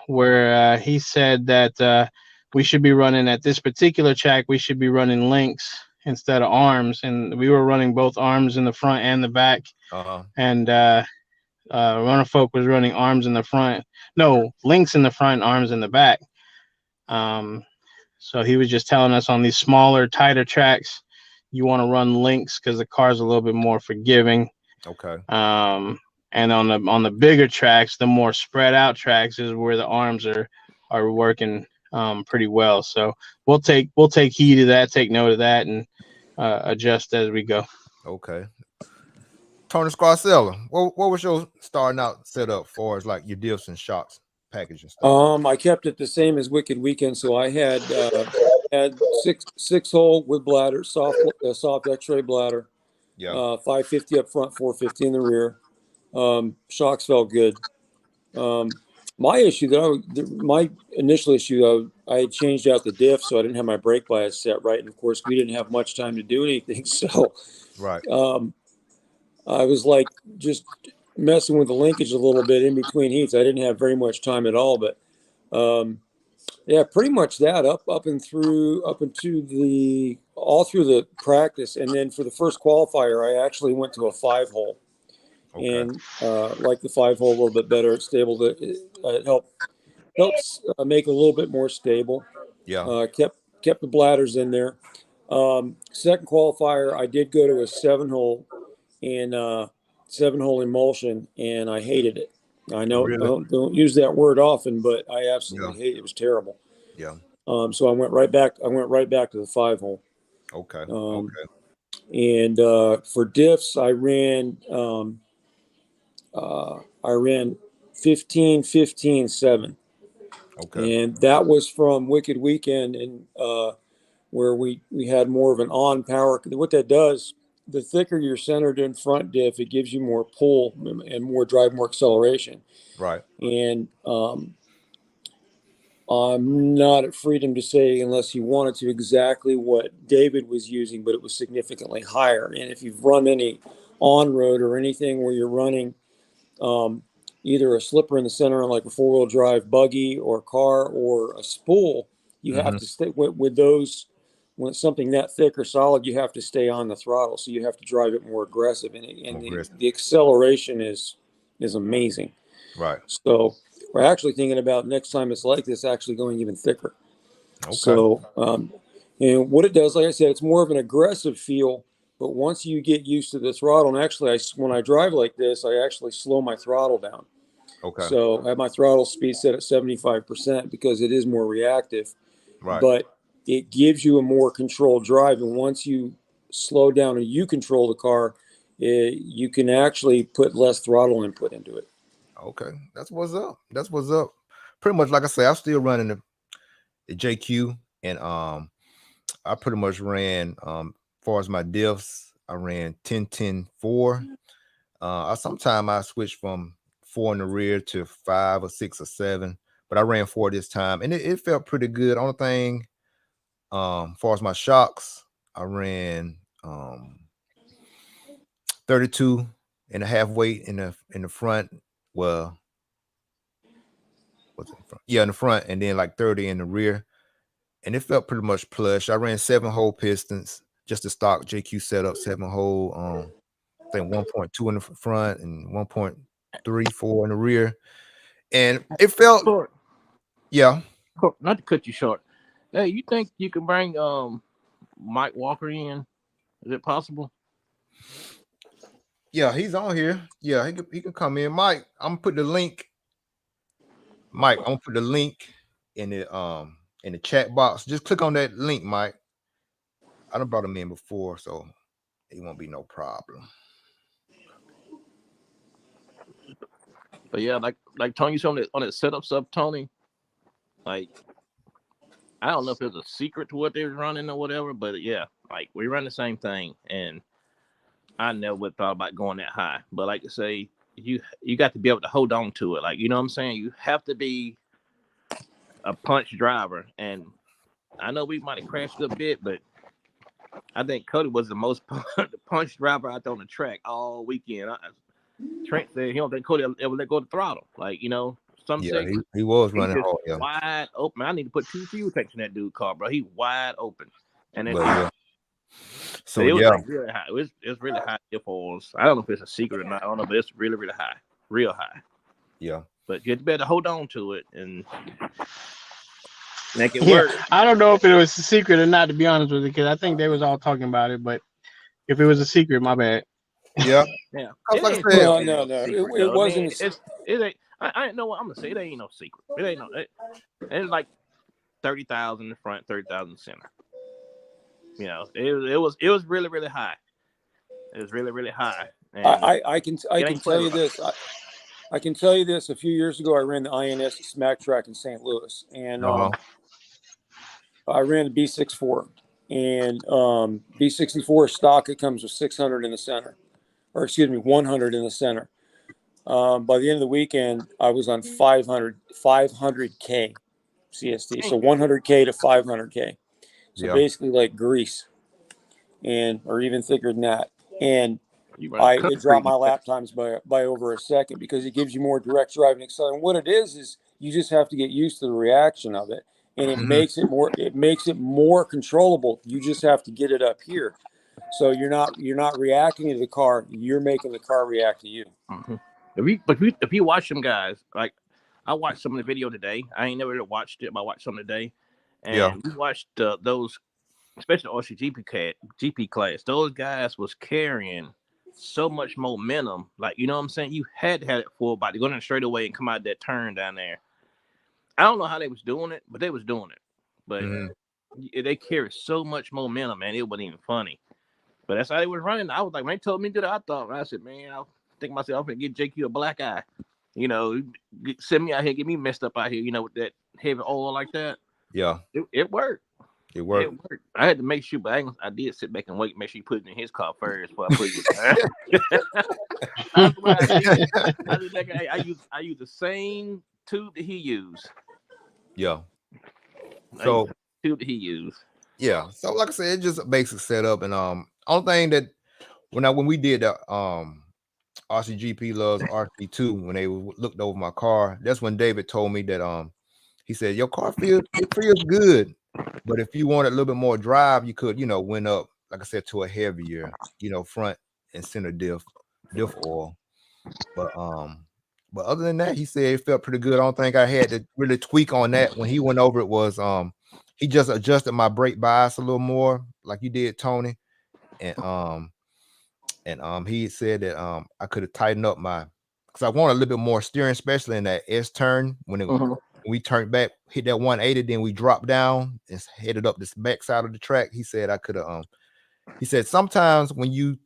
Where he said that we should be running at this particular track. We should be running links instead of arms, and we were running both arms in the front and the back. And Runafolk was running arms in the front, no, links in the front, arms in the back. So he was just telling us on these smaller, tighter tracks, you want to run links because the car's a little bit more forgiving. Okay. And on the bigger tracks, the more spread out tracks is where the arms are working pretty well. So we'll take heed of that, take note of that, and adjust as we go. Okay. Tony Scarcella, what was your starting out setup for as like your diffs and shocks package and stuff? I kept it the same as Wicked Weekend, so I had six hole with bladder, soft X-ray bladder. Yeah. 550 up front, 450 in the rear. Shocks felt good. My initial issue, I had changed out the diff, so I didn't have my brake bias set right, and of course we didn't have much time to do anything. So, right. I was like just messing with the linkage a little bit in between heats. I didn't have very much time at all, but yeah, pretty much that up into all through the practice, and then for the first qualifier, I actually went to a 5-hole. Okay. And like the 5-hole a little bit better. It's stable. It helps make it a little bit more stable. Yeah. Kept the bladders in there. Second qualifier, I did go to a 7-hole and 7-hole emulsion, and I hated it. I know really? I don't use that word often, but I absolutely hate it. It was terrible. Yeah. So I went right back to the 5-hole. Okay. And for diffs, I ran 15, 15, 7. Okay. And that was from Wicked Weekend, and where we had more of an on power. What that does, the thicker you're centered in front diff, it gives you more pull and more drive, more acceleration. Right. And I'm not at freedom to say, unless he wanted to, exactly what David was using, but it was significantly higher. And if you've run any on-road or anything where you're running either a slipper in the center on like a 4-wheel drive buggy or car or a spool, you have to stay with those. When it's something that thick or solid, you have to stay on the throttle, so you have to drive it more aggressive, and the acceleration is amazing. Right. So we're actually thinking about next time it's like this, actually going even thicker. Okay. So and what it does, like I said, it's more of an aggressive feel. But once you get used to the throttle, and actually, when I drive like this, I actually slow my throttle down. Okay. So I have my throttle speed set at 75% because it is more reactive. Right. But it gives you a more controlled drive. And once you slow down and you control the car, you can actually put less throttle input into it. Okay. That's what's up. Pretty much, like I say, I'm still running the JQ, and I pretty much ran as far as my diffs, I ran 10-10-4. Sometimes I switch from 4 in the rear to 5 or 6 or 7, but I ran 4 this time, and it felt pretty good. Only thing, as far as my shocks, I ran 32 and a half weight in the front. Well, what's in front? Yeah, in the front, and then like 30 in the rear, and it felt pretty much plush. I ran 7-hole pistons, just a stock JQ setup, 7-hole. I think 1.2 in the front and 1.34 in the rear, and it felt yeah. Not to cut you short. Hey, you think you can bring Mike Walker in? Is it possible? Yeah, he's on here. Yeah, he can come in. Mike, I'm gonna put the link. Mike, I'm gonna put the link in the chat box. Just click on that link, Mike. I done brought him in before, so it won't be no problem. But yeah, like Tony on that setup stuff, Tony. Like, I don't know if there's a secret to what they were running or whatever, but yeah, like we run the same thing, and I never would thought about going that high. But like I say, you got to be able to hold on to it. Like, you know what I'm saying? You have to be a punch driver, and I know we might have crashed a bit, but I think Cody was the most punch driver out there on the track all weekend. Trent said he don't think Cody ever let go of the throttle. Like, you know, some say he was running hard. Yeah. Wide open. I need to put 2 fuel tanks in that dude car, bro. He wide open, and it, so it was yeah, like really high. It's really high falls. I don't know if it's a secret or not. I don't know, but it's really, really high, real high. Yeah, but you better hold on to it and make it work. I don't know if it was a secret or not, to be honest with you, because I think they was all talking about it. But if it was a secret, my bad. Yeah. Yeah. Like I said, no. It wasn't. I mean, it ain't. I know what I'm gonna say. It ain't no secret. It ain't no. It's like 30,000 in the front, 30,000 in the center. You know, it was really, really high. It was really, really high. And I can tell you this. I can tell you this. A few years ago, I ran the INS at Smack Track in St. Louis, and I ran the B64, and B64 stock. It comes with 600 in the center, or excuse me, 100 in the center. By the end of the weekend, I was on 500K CST, so 100K to 500K. So basically, like grease, or even thicker than that. And it dropped my lap times by over a second, because it gives you more direct driving acceleration. What it is you just have to get used to the reaction of it, and it makes it more controllable. You just have to get it up here, so you're not reacting to the car. You're making the car react to you. Mm-hmm. If you watch them guys, like I watched some of the video today. I ain't never really watched it, but I watched some today, and we watched those, especially the GP class. Those guys was carrying so much momentum. Like, you know what I'm saying? You had to have it full body, go down straight away and come out that turn down there. I don't know how they was doing it, but they was doing it. But they carried so much momentum, man. It wasn't even funny. But that's how they was running. I was like, when they told me to do that, I said, man, I think myself, I'm gonna get JQ a black eye. You know, send me out here, get me messed up out here, you know, with that heavy oil like that. Yeah. It worked. It worked. I had to make sure, but I did sit back and wait, make sure you put it in his car first before I put it. I use the same tube that he used. Yeah. So tube that he used. Yeah. So like I said, it's just a basic setup, and only thing that when we did the RCGP Loves RC2, when they looked over my car, that's when David told me that he said your car feels good, but if you wanted a little bit more drive, you could, went up, like I said, to a heavier, front and center diff oil. But other than that, he said it felt pretty good. I don't think I had to really tweak on that. When he went over it, was he just adjusted my brake bias a little more, like you did, Tony, and he said that I could have tightened up because I want a little bit more steering, especially in that S turn when we turned back, hit that 180, then we dropped down and headed up this back side of the track. He said I could have he said sometimes when you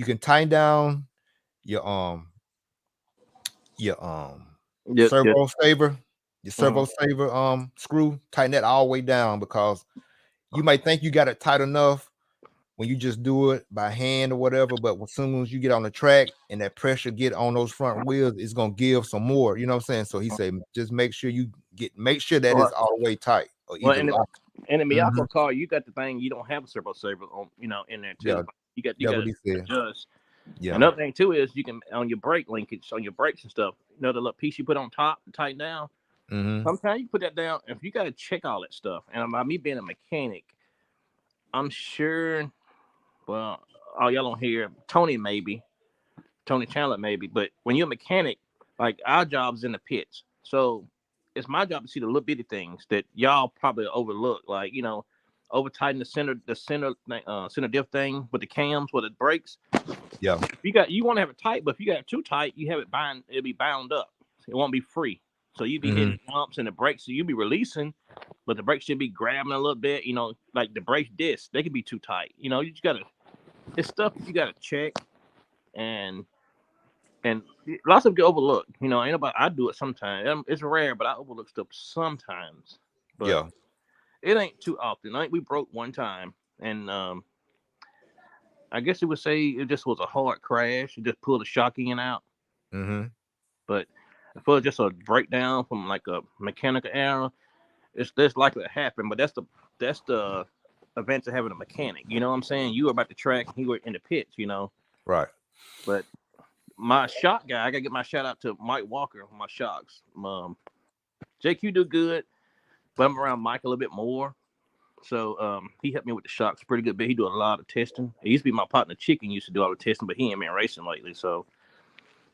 can tighten down your servo saver, screw, tighten that all the way down, because you might think you got it tight enough, when you just do it by hand or whatever. But as soon as you get on the track and that pressure get on those front wheels, it's gonna give some more. You know what I'm saying? So he said, just make sure that is all the way tight. Or well, either in the Miyako car, you got the thing. You don't have a servo saver on, in there too. Yeah, you got to adjust. Yeah. Another thing too is you can on your brake linkage on your brakes and stuff. The little piece you put on top to tighten down. Sometimes you put that down. If you got to check all that stuff, and by me being a mechanic, I'm sure. Well, all y'all don't hear Tony Chandler maybe, but when you're a mechanic, like our job's in the pits, so it's my job to see the little bitty things that y'all probably overlook, like over tighten the center diff thing with the cams with the brakes. Yeah, you want to have it tight, but if you got it too tight, you have it it'll be bound up. It won't be free. So you'd be hitting jumps and the brakes, so you'll be releasing, but the brakes should be grabbing a little bit. Like the brake discs, they can be too tight. You just gotta. It's stuff you gotta check, and lots of get overlooked. Ain't nobody. I do it sometimes. It's rare, but I overlook stuff sometimes. But it ain't too often. I think we broke one time, and I guess you would say it just was a hard crash. It just pulled the shocking out. But if it was just a breakdown from like a mechanical error, that's likely to happen. But that's the advantage of having a mechanic. You know what I'm saying? You were about the track, and he were in the pits. Right. But my shock guy, I gotta get my shout out to Mike Walker for my shocks. Jake, you do good, but I'm around Mike a little bit more. So he helped me with the shocks pretty good bit. He do a lot of testing. It used to be my partner Chicken used to do all the testing, but he ain't been racing lately. So,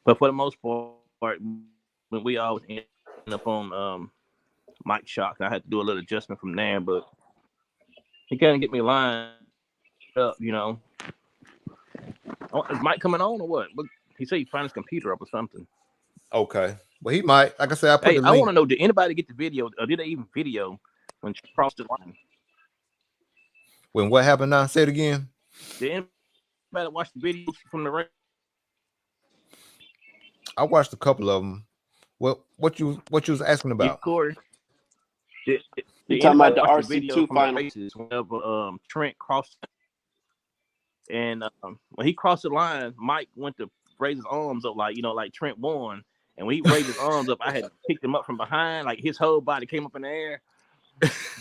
but for the most part, when we always end up on Mike shocks, I had to do a little adjustment from there. But he kind of get me lined up, Is Mike coming on or what? He said he found his computer up or something. Okay. Well, he might. Like I said, I put the link. I want to know, did anybody get the video? Or did they even video when she crossed the line? When what happened now? Say it again. Did anybody watch the videos from the race? I watched a couple of them. What you was asking about? Corey? Did talking about the watch RC2 final races whenever Trent crossed? And when he crossed the line, Mike went to raise his arms up like Trent won. And when he raised his arms up, I had picked him up from behind, like his whole body came up in the air.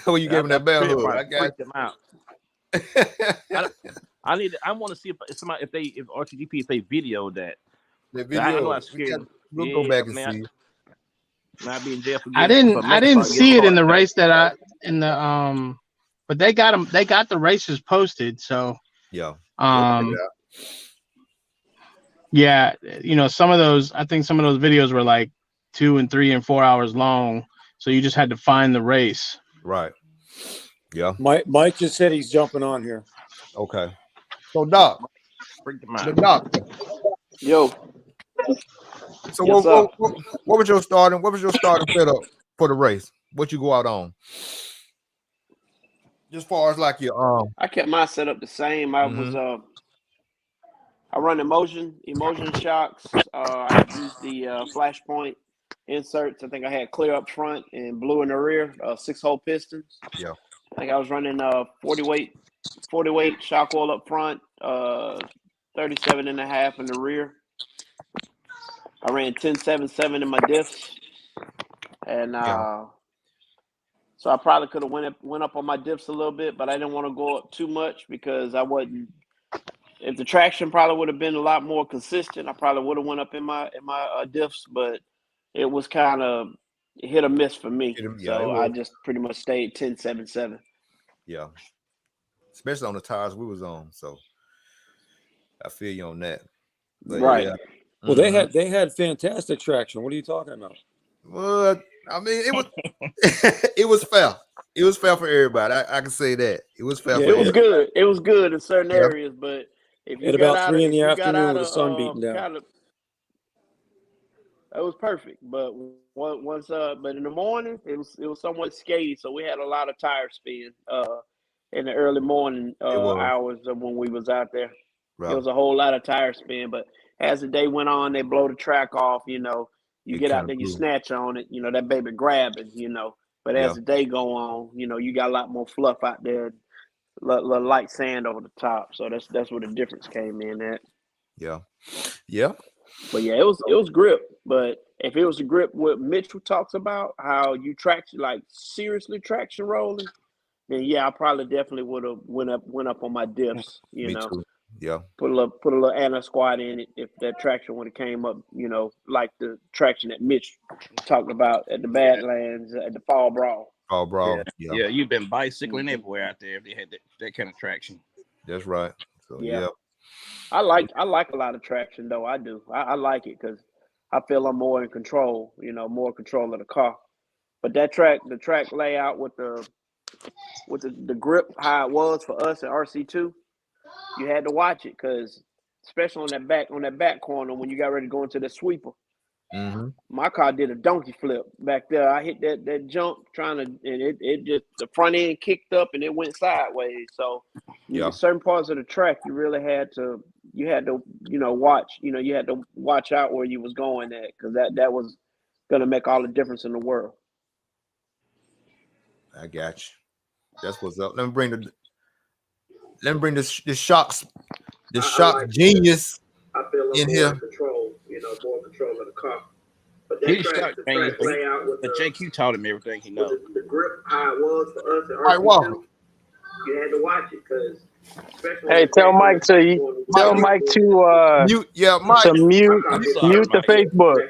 When you gave him that bell hook, I got him out. I want to see if Rcgp if they videoed that. The video. We'll go back and see. Not be in jail for I didn't see it in the race but they got them. They got the races posted. So yeah. Yeah, some of those. I think some of those videos were like 2 and 3 and 4 hours long. So you just had to find the race. Right. Yeah. Mike just said he's jumping on here. Okay. So Doc. The doctor. Yo. So what was your starting setup for the race? What you go out on? As far as like your I kept my setup the same. I was I run emotion shocks. I had used the flashpoint inserts. I think I had clear up front and blue in the rear, 6-hole pistons. Yeah. I think I was running 40 weight shock oil up front, 37.5 in the rear. I ran 10.77 in my diffs, and so I probably could have went up on my diffs a little bit, but I didn't want to go up too much because I wasn't. If the traction probably would have been a lot more consistent, I probably would have went up in my diffs, but it was kind of hit or miss for me. So I just pretty much stayed 10.77. Yeah, especially on the tires we was on. So I feel you on that. But right. Yeah. Well, they had fantastic traction. What are you talking about? Well, I mean, it was it was fair. It was fair for everybody. I can say that it was fair. Yeah, it was good. It was good in certain areas, but if you at got about out 3 in the if you afternoon got out with the of, sun beating down, that was perfect. But once but in the morning it was somewhat skaty, so we had a lot of tire spin in the early morning hours of when we was out there. Right. It was a whole lot of tire spin, but as the day went on, they blow the track off. You get out there, you snatch on it. That baby grabbing. But as the day go on, you got a lot more fluff out there. light sand over the top. So that's where the difference came in at. Yeah. But yeah, it was grip. But if it was a grip, what Mitchell talks about, how you traction, like seriously traction rolling, then yeah, I probably definitely would have went up on my dips. Me too. Yeah. Put a little anti squat in it if that traction would have came up, like the traction that Mitch talked about at the Badlands at the Fall Brawl. Fall Brawl. Yeah, you've been bicycling everywhere out there if they had that kind of traction. That's right. So yeah. I like a lot of traction though. I do. I like it because I feel I'm more in control. More control of the car. But the track layout with the grip how it was for us at RC2, you had to watch it because especially on that back corner when you got ready to go into the sweeper. Mm-hmm. My car did a donkey flip back there. I hit that jump and it just the front end kicked up and it went sideways. So certain parts of the track you really had to watch. You had to watch out where you was going at because that was gonna make all the difference in the world. I got you. That's what's up. Let me bring the shocks. The shock genius in here. More control of the car. But He's shocked, but JQ taught him everything he knows. The grip how it was for us. All right, Walker. You had to watch it because. Hey, tell Mike to mute. Mike. To mute the Facebook. I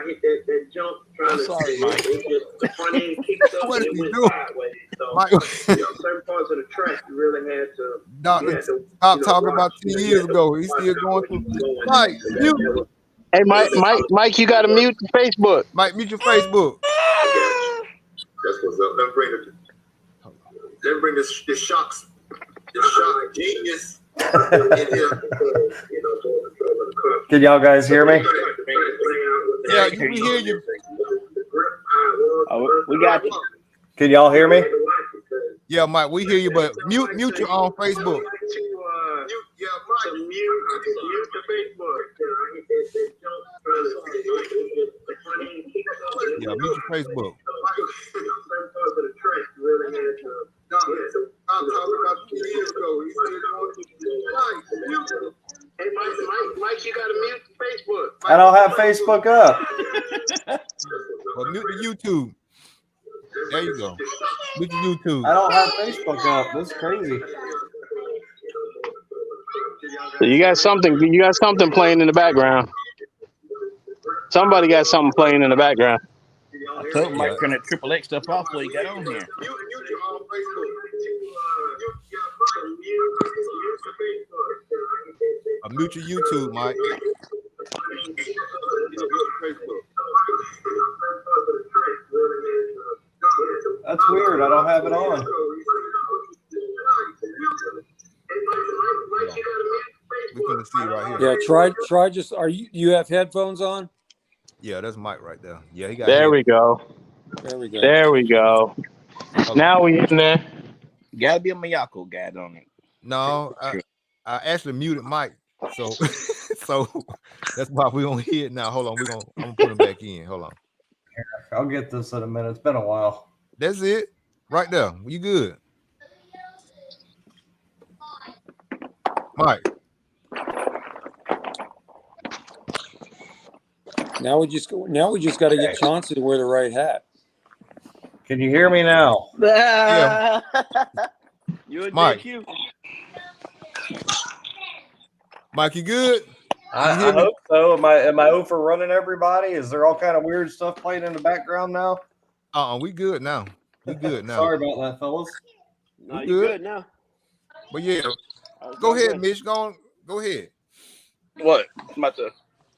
hit that jump trying to. Sorry, Mike. The front end kicked up and it went sideways. So Mike. Certain parts of the track you really had to. Stop talking about 2 years ago. He's still going through. Mike, mute. Hey, Mike, you got to mute the Facebook. Mike, mute your Facebook. That's what's up. Let me bring the shocks. The shock genius in here. Can y'all guys hear me? Yeah, we hear you. Oh, we got you. Can y'all hear me? Yeah, Mike, we hear you, but mute you on Facebook. Mute the Facebook. Yeah, mute your Facebook. Hey, Mike, you gotta mute Facebook. I don't have Facebook up. Well, mute the YouTube. There you go. Mute the YouTube. I don't have Facebook up. That's crazy. So you got something playing in the background. Somebody got something playing in the background. I told Mike turn that XXX stuff off before he got on here. Mute your YouTube, Mike. That's weird. I don't have it on. We're gonna see right here. Yeah, try just you have headphones on? Yeah, that's Mike right there. Yeah, he got There we go. There we go. Okay. Now we in there. Gotta be a Miyako guy on it. No, I actually muted Mike, so so that's why we don't hear it now. Hold on, I'm gonna put him back in. Hold on. I'll get this in a minute. It's been a while. That's it, right there. You good, Mike? Now we just got to get Chauncey to wear the right hat. Can you hear me now? Yeah. You and Mike. JQ. Mike, you good? I hope so. Am I overrunning everybody? Is there all kind of weird stuff playing in the background now? We good now. We good now. Sorry about that, fellas. No, you good now. But yeah, go ahead, Mitch. Go ahead. What?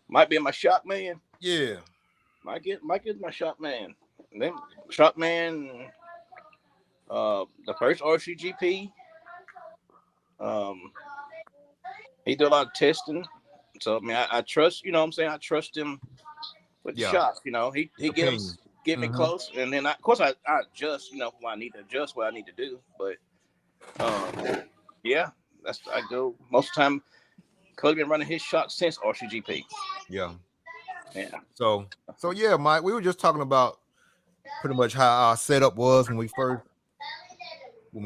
Might be my shop man. Yeah. Might get my shop man. And then shop man. The first Rcgp. He did a lot of testing. So I mean, I trust. You know what I'm saying? I trust him with the shop. You know, he get me close, and then of course I adjust. You know, when I need to adjust what I need to do. But yeah, I go most of the time. Cody been running his shop since Rcgp. Yeah. So yeah, Mike, we were just talking about pretty much how our setup was when we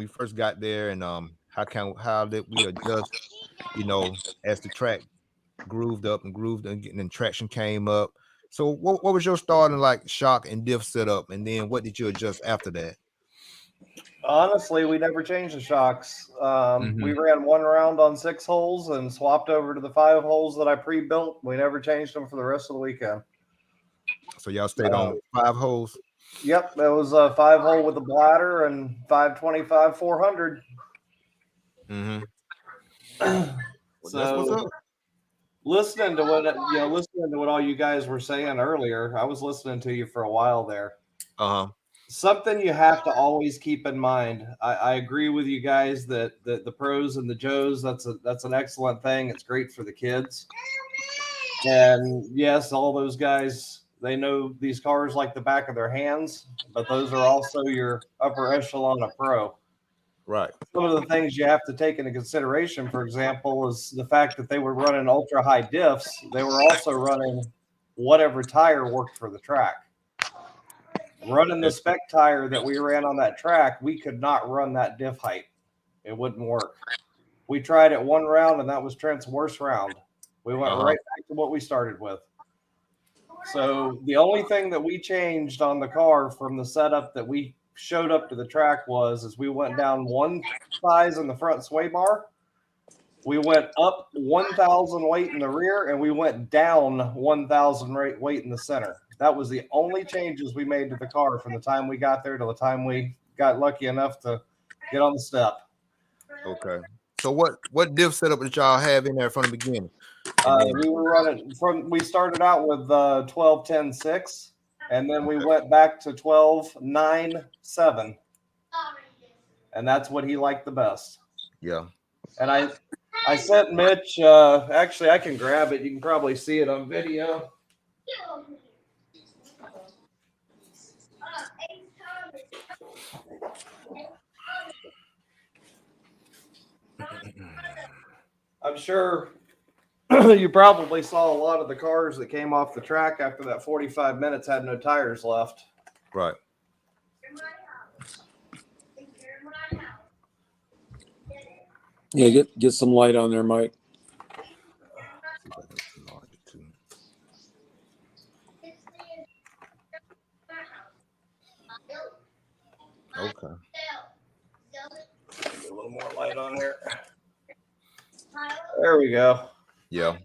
first got there, and how How did we adjust, as the track grooved and traction came up? So what was your starting like shock and diff setup, and then what did you adjust after that? Honestly, we never changed the shocks. We ran one round on 6 holes and swapped over to the 5 holes that I pre-built. We never changed them for the rest of the weekend. So y'all stayed on 5 holes? Yep, it was a 5 hole with a bladder and 525 400. Well, So that's what's up. listening to what all you guys were saying earlier, I was listening to you for a while there. Something you have to always keep in mind. I agree with you guys that the pros and the Joes, that's an excellent thing. It's great for the kids. And yes, all those guys, they know these cars like the back of their hands, but those are also your upper echelon of pro. Right. Some of the things you have to take into consideration, for example, is the fact that they were running ultra high diffs. They were also running whatever tire worked for the track. Running the spec tire that we ran on that track, we could not run that diff height. It wouldn't work. We tried it one round, and that was Trent's worst round. We went right back to what we started with. So the only thing that we changed on the car from the setup that we showed up to the track is we went down one size in the front sway bar. We went up 1,000 weight in the rear, and we went down 1,000 weight in the center. That was the only changes we made to the car from the time we got there to the time we got lucky enough to get on the step. Okay. So what diff setup did y'all have in there from the beginning? We were running we started out with 12-10-6, and then we went back to 12-9-7. And that's what he liked the best. Yeah. And I sent Mitch, actually I can grab it. You can probably see it on video. I'm sure you probably saw a lot of the cars that came off the track after that 45 minutes had no tires left. Right. Yeah, get some light on there, Mike. Okay. Get a little more light on there. There we go. Yeah.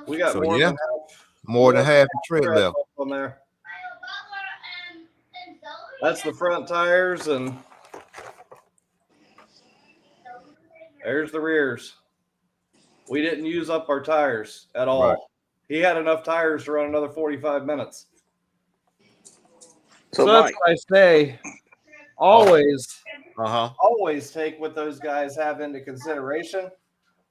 We got more than half the tread left on there. That's the front tires, and there's the rears. We didn't use up our tires at all. Right. He had enough tires to run another 45 minutes. So that's what I say. Always take what those guys have into consideration.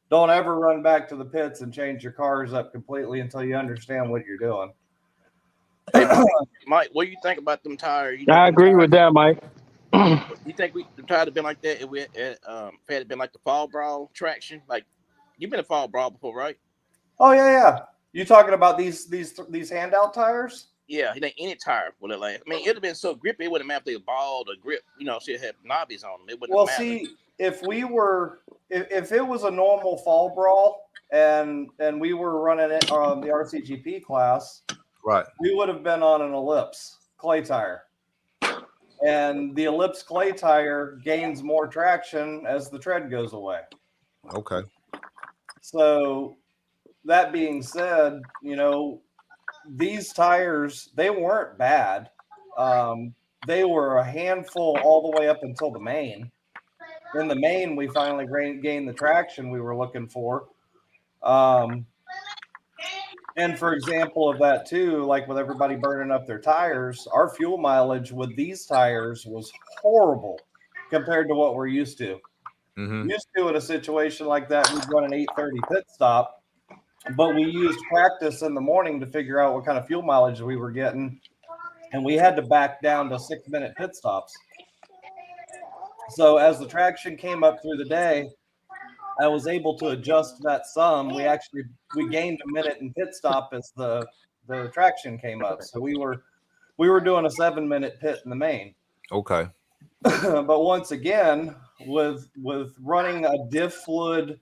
Don't ever run back to the pits and change your cars up completely until you understand what you're doing. Hey, Mike, what do you think about them tires? I agree with that, Mike. You think the tires have been like that if had been like the fall brawl traction? Like, you've been a fall brawl before, right? Oh yeah. You talking about these handout tires? Yeah, it ain't any tire would it last. I mean, it'd have been so grippy, it wouldn't matter if they were balled or grip. Should have knobbies on them. It wouldn't matter. See, if it was a normal fall brawl and we were running it on the RCGP class, right, we would have been on an Ellipse clay tire. And the Ellipse clay tire gains more traction as the tread goes away. Okay. So that being said, these tires, they weren't bad. They were a handful all the way up until the main. In the main, we finally gained the traction we were looking for. And for example of that too, like with everybody burning up their tires, our fuel mileage with these tires was horrible compared to what we're used to. Used to in a situation like that, we'd run an 8:30 pit stop. But we used practice in the morning to figure out what kind of fuel mileage we were getting. And we had to back down to 6-minute pit stops. So as the traction came up through the day, I was able to adjust that some. We gained a minute in pit stop as the traction came up. So we were doing a 7-minute pit in the main. Okay. But once again, with running a diff fluid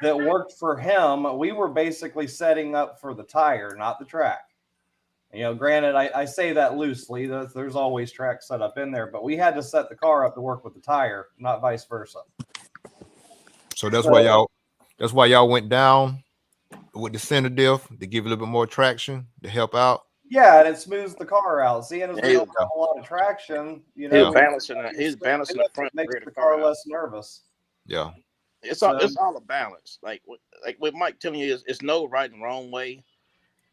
that worked for him. We were basically setting up for the tire, not the track. You know, granted, I say that loosely. There's always track set up in there, but we had to set the car up to work with the tire, not vice versa. So that's why y'all went down with the center diff to give a little bit more traction to help out. Yeah, and it smooths the car out. Seeing as we don't have a lot of traction, you know, he's balancing the front, makes rear the of the car car less nervous. Yeah, it's all a balance. Like what Mike telling you is, it's no right and wrong way.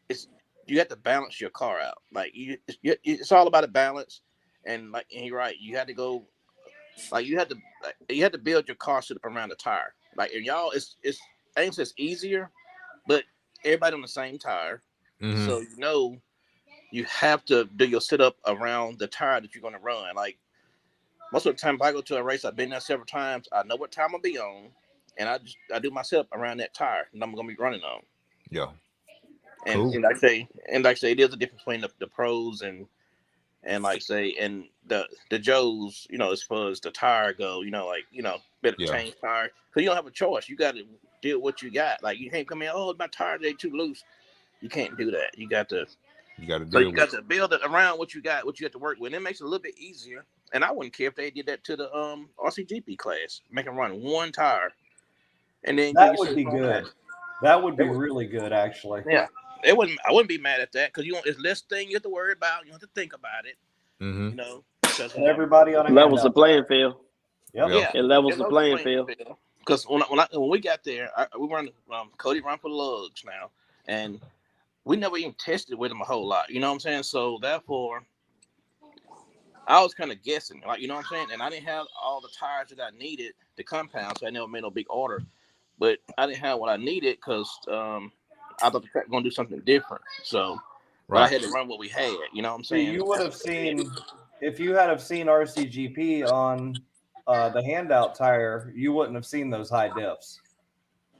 It's you have to balance your car out. Like it's all about a balance. And you're right, you had to go. Like you had to build your car sit up around the tire. Like and y'all, I ain't say it's easier, but everybody on the same tire, so you know you have to do your sit up around the tire that you're gonna run. Like most of the time, if I go to a race, I've been there several times. I know what time I'll be on, and I do my sit up around that tire, and I'm gonna be running on. Yeah, and cool. and like I say, it is a difference between the pros and the Joes, you know, as far as the tire go, better change tire. Because you don't have a choice. You got to deal with what you got. Like, you can't come in, oh, my tire, they too loose. You can't do that. You got to build it around what you got, what you have to work with. And it makes it a little bit easier. And I wouldn't care if they did that to the Rcgp class. Make them run one tire. And then that would be good. That would be really good, actually. Yeah. I wouldn't be mad at that because it's less thing you have to worry about. You don't have to think about it. You know, because everybody on a levels the playing field. Yep. Yeah, it levels the playing field. Because when we got there, we run Cody run for lugs now, and we never even tested with him a whole lot. You know what I'm saying? So therefore, I was kind of guessing, like, you know what I'm saying, and I didn't have all the tires that I needed to compound, so I never made no big order. But I didn't have what I needed because I thought the track was gonna do something different. So, but I had to run what we had. You know what I'm saying? You would have seen if you had have seen RCGP on the handout tire, you wouldn't have seen those high diffs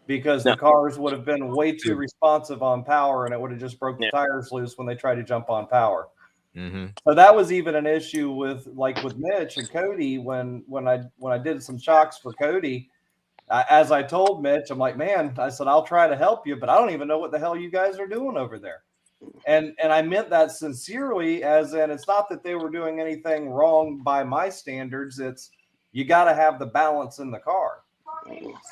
because the cars would have been way too responsive on power, and it would have just broke the tires loose when they tried to jump on power. So that was even an issue with Mitch and Cody when I did some shocks for Cody. As I told Mitch, I'm like, man, I said, I'll try to help you, but I don't even know what the hell you guys are doing over there. And I meant that sincerely, as in it's not that they were doing anything wrong by my standards. It's you got to have the balance in the car.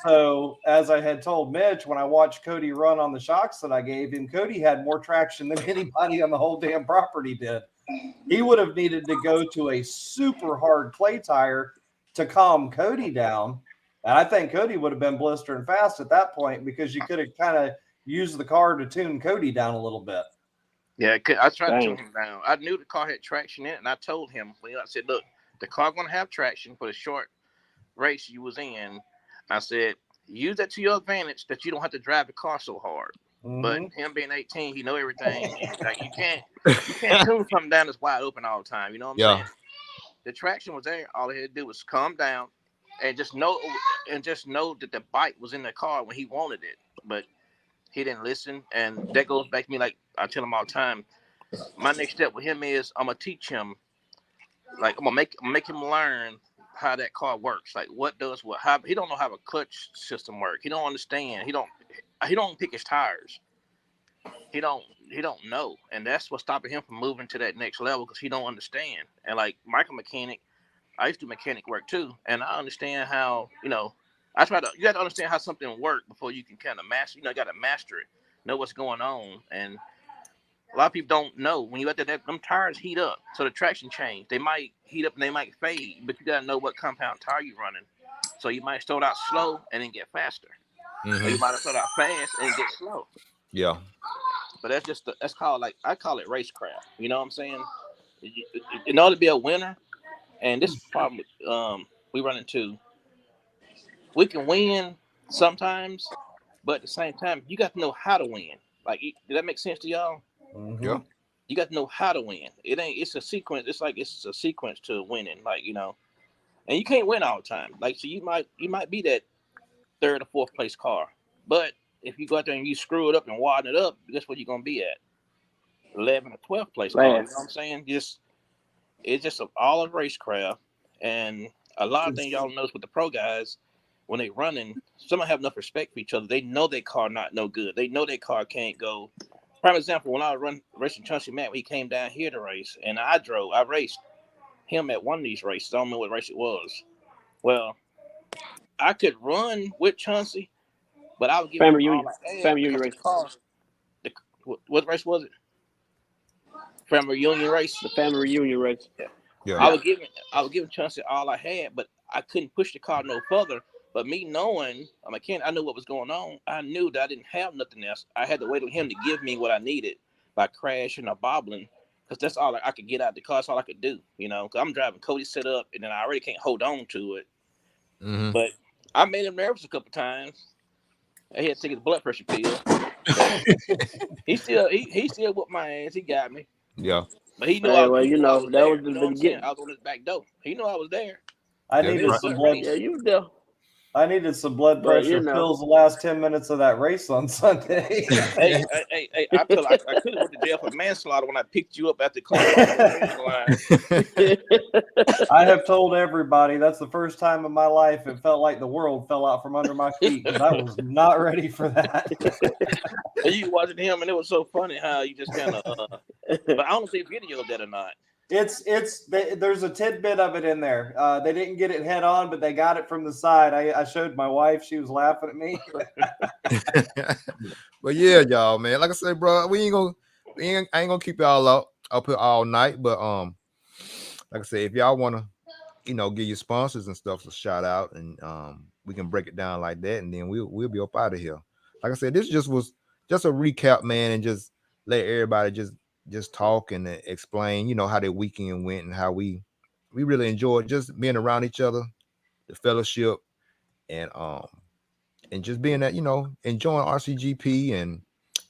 So as I had told Mitch, when I watched Cody run on the shocks that I gave him, Cody had more traction than anybody on the whole damn property did. He would have needed to go to a super hard clay tire to calm Cody down. And I think Cody would have been blistering fast at that point because you could have kind of used the car to tune Cody down a little bit. Yeah, I tried to tune him down. I knew the car had traction in it, and I told him, I said, look, the car going to have traction for the short race you was in. I said, use that to your advantage that you don't have to drive the car so hard. But him being 18, he know everything. Like you can't tune something down that's wide open all the time. You know what I'm saying? The traction was there. All he had to do was calm down and just know that the bite was in the car when he wanted it. But he didn't listen, and that goes back to me. Like I tell him all the time, my next step with him is I'm gonna teach him. Like I'm gonna make him learn how that car works. Like what does what? How he don't know how a clutch system works. He don't understand. He don't pick his tires. He don't know, and that's what's stopping him from moving to that next level because he don't understand. And like Michael mechanic, I used to do mechanic work too, and I understand how you got to understand how something works before you can kind of master. You got to master it, know what's going on, and a lot of people don't know when you let them tires heat up, so the traction change. They might heat up and they might fade, but you got to know what compound tire you're running. So you might start out slow and then get faster, or you might start out fast and get slow. Yeah. But that's called I call it racecraft. You know what I'm saying? In order to be a winner, and this problem we run into, we can win sometimes, but at the same time, you got to know how to win. Like, did that make sense to y'all? Yeah. You got to know how to win. It's a sequence. It's like it's a sequence to winning. Like and you can't win all the time. Like, so you might be that third or fourth place car, but if you go out there and you screw it up and widen it up, guess what you're gonna be at? 11th or 12th place car. You know what I'm saying? It's just all of racecraft, and A lot of things y'all notice with the pro guys when they running, some have enough respect for each other. They know their car not no good. They know their car can't go. Prime example, when I was racing Chauncey Matt, he came down here to race, and I raced him at one of these races. I don't know what race it was. Well, I could run with Chauncey, but I was giving him all I had because the car. What race was it? Family reunion race. The family reunion race. Yeah. I was giving Chauncey all I had, but I couldn't push the car no further. But me knowing I'm a kid, I knew what was going on. I knew that I didn't have nothing else. I had to wait on him to give me what I needed by crashing or bobbling, because that's all I could get out of the car. That's all I could do, you know. Because I'm driving Cody set up, and then I already can't hold on to it. Mm-hmm. But I made him nervous a couple times. I had to take his blood pressure pill. he still whooped my ass. He got me. Yeah. But he knew I was on his back door. He knew I was there. I needed some blood. Yeah, you was there. I needed some blood pressure pills the last 10 minutes of that race on Sunday. hey, I could have went to jail for manslaughter when I picked you up at the line. I have told everybody that's the first time in my life it felt like the world fell out from under my feet, because I was not ready for that. You watching him, and it was so funny how you just kind of. But I don't see a video of that or not. There's a tidbit of it in there. They didn't get it head on, but they got it from the side. I showed my wife; she was laughing at me. But yeah, y'all, man. Like I said, bro, I ain't gonna keep y'all up here all night. But like I said, if y'all wanna, give your sponsors and stuff a shout out, and we can break it down like that, and then we'll be up out of here. Like I said, this was just a recap, man, and just let everybody just talk and explain, how their weekend went and how we really enjoyed just being around each other, the fellowship, and just being that, enjoying RCGP and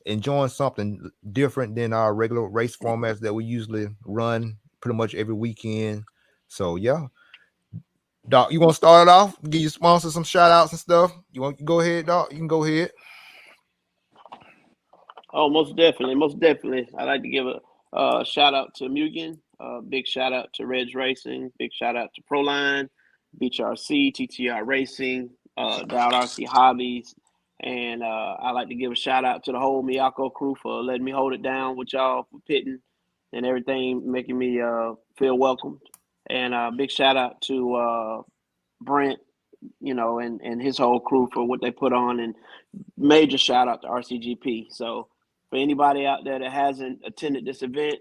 enjoying something different than our regular race formats that we usually run pretty much every weekend. So yeah. Doc, you want to start it off? Give your sponsors some shout outs and stuff. You want to go ahead, Doc? You can go ahead. Oh, most definitely. I'd like to give a shout out to Mugen, big shout out to Reds Racing, big shout out to Proline, Beach RC, TTR Racing, Dowd RC Hobbies, and I'd like to give a shout out to the whole Miyako crew for letting me hold it down with y'all for pitting and everything, making me feel welcomed. And big shout out to Brent, and his whole crew for what they put on, and major shout out to RCGP. So for anybody out there that hasn't attended this event,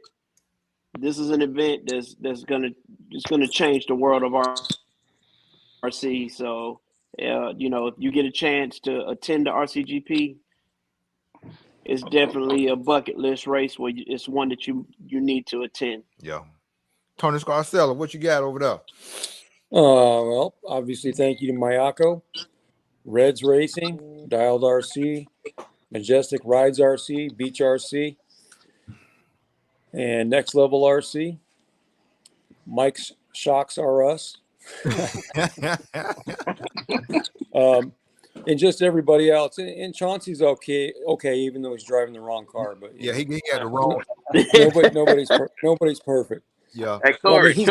this is an event that's gonna change the world of RC. So if you get a chance to attend the RCGP, it's definitely a bucket list race where it's one that you need to attend. Yeah. Tony Scarcella, what you got over there? Well, obviously, thank you to Miyako, Reds Racing, Dialed RC, Majestic Rides RC, Beach RC, and Next Level RC. Mike's Shocks R Us. And just everybody else. And Chauncey's okay, even though he's driving the wrong car. But yeah, he got the wrong. Nobody's perfect. Yeah. Hey, Corey, he's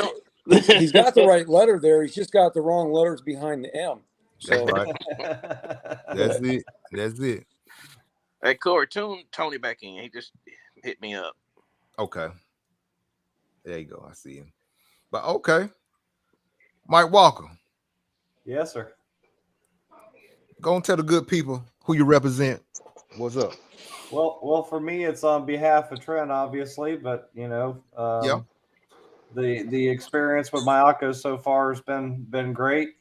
got the right letter there. He's just got the wrong letters behind the M. So. That's right. That's it. Hey, Corey, tune Tony back in. He just hit me up. Okay. There you go. I see him. But okay. Mike Walker. Yes, sir. Go and tell the good people who you represent. What's up? Well, for me, it's on behalf of Trent, obviously, but the experience with Miyako so far has been great.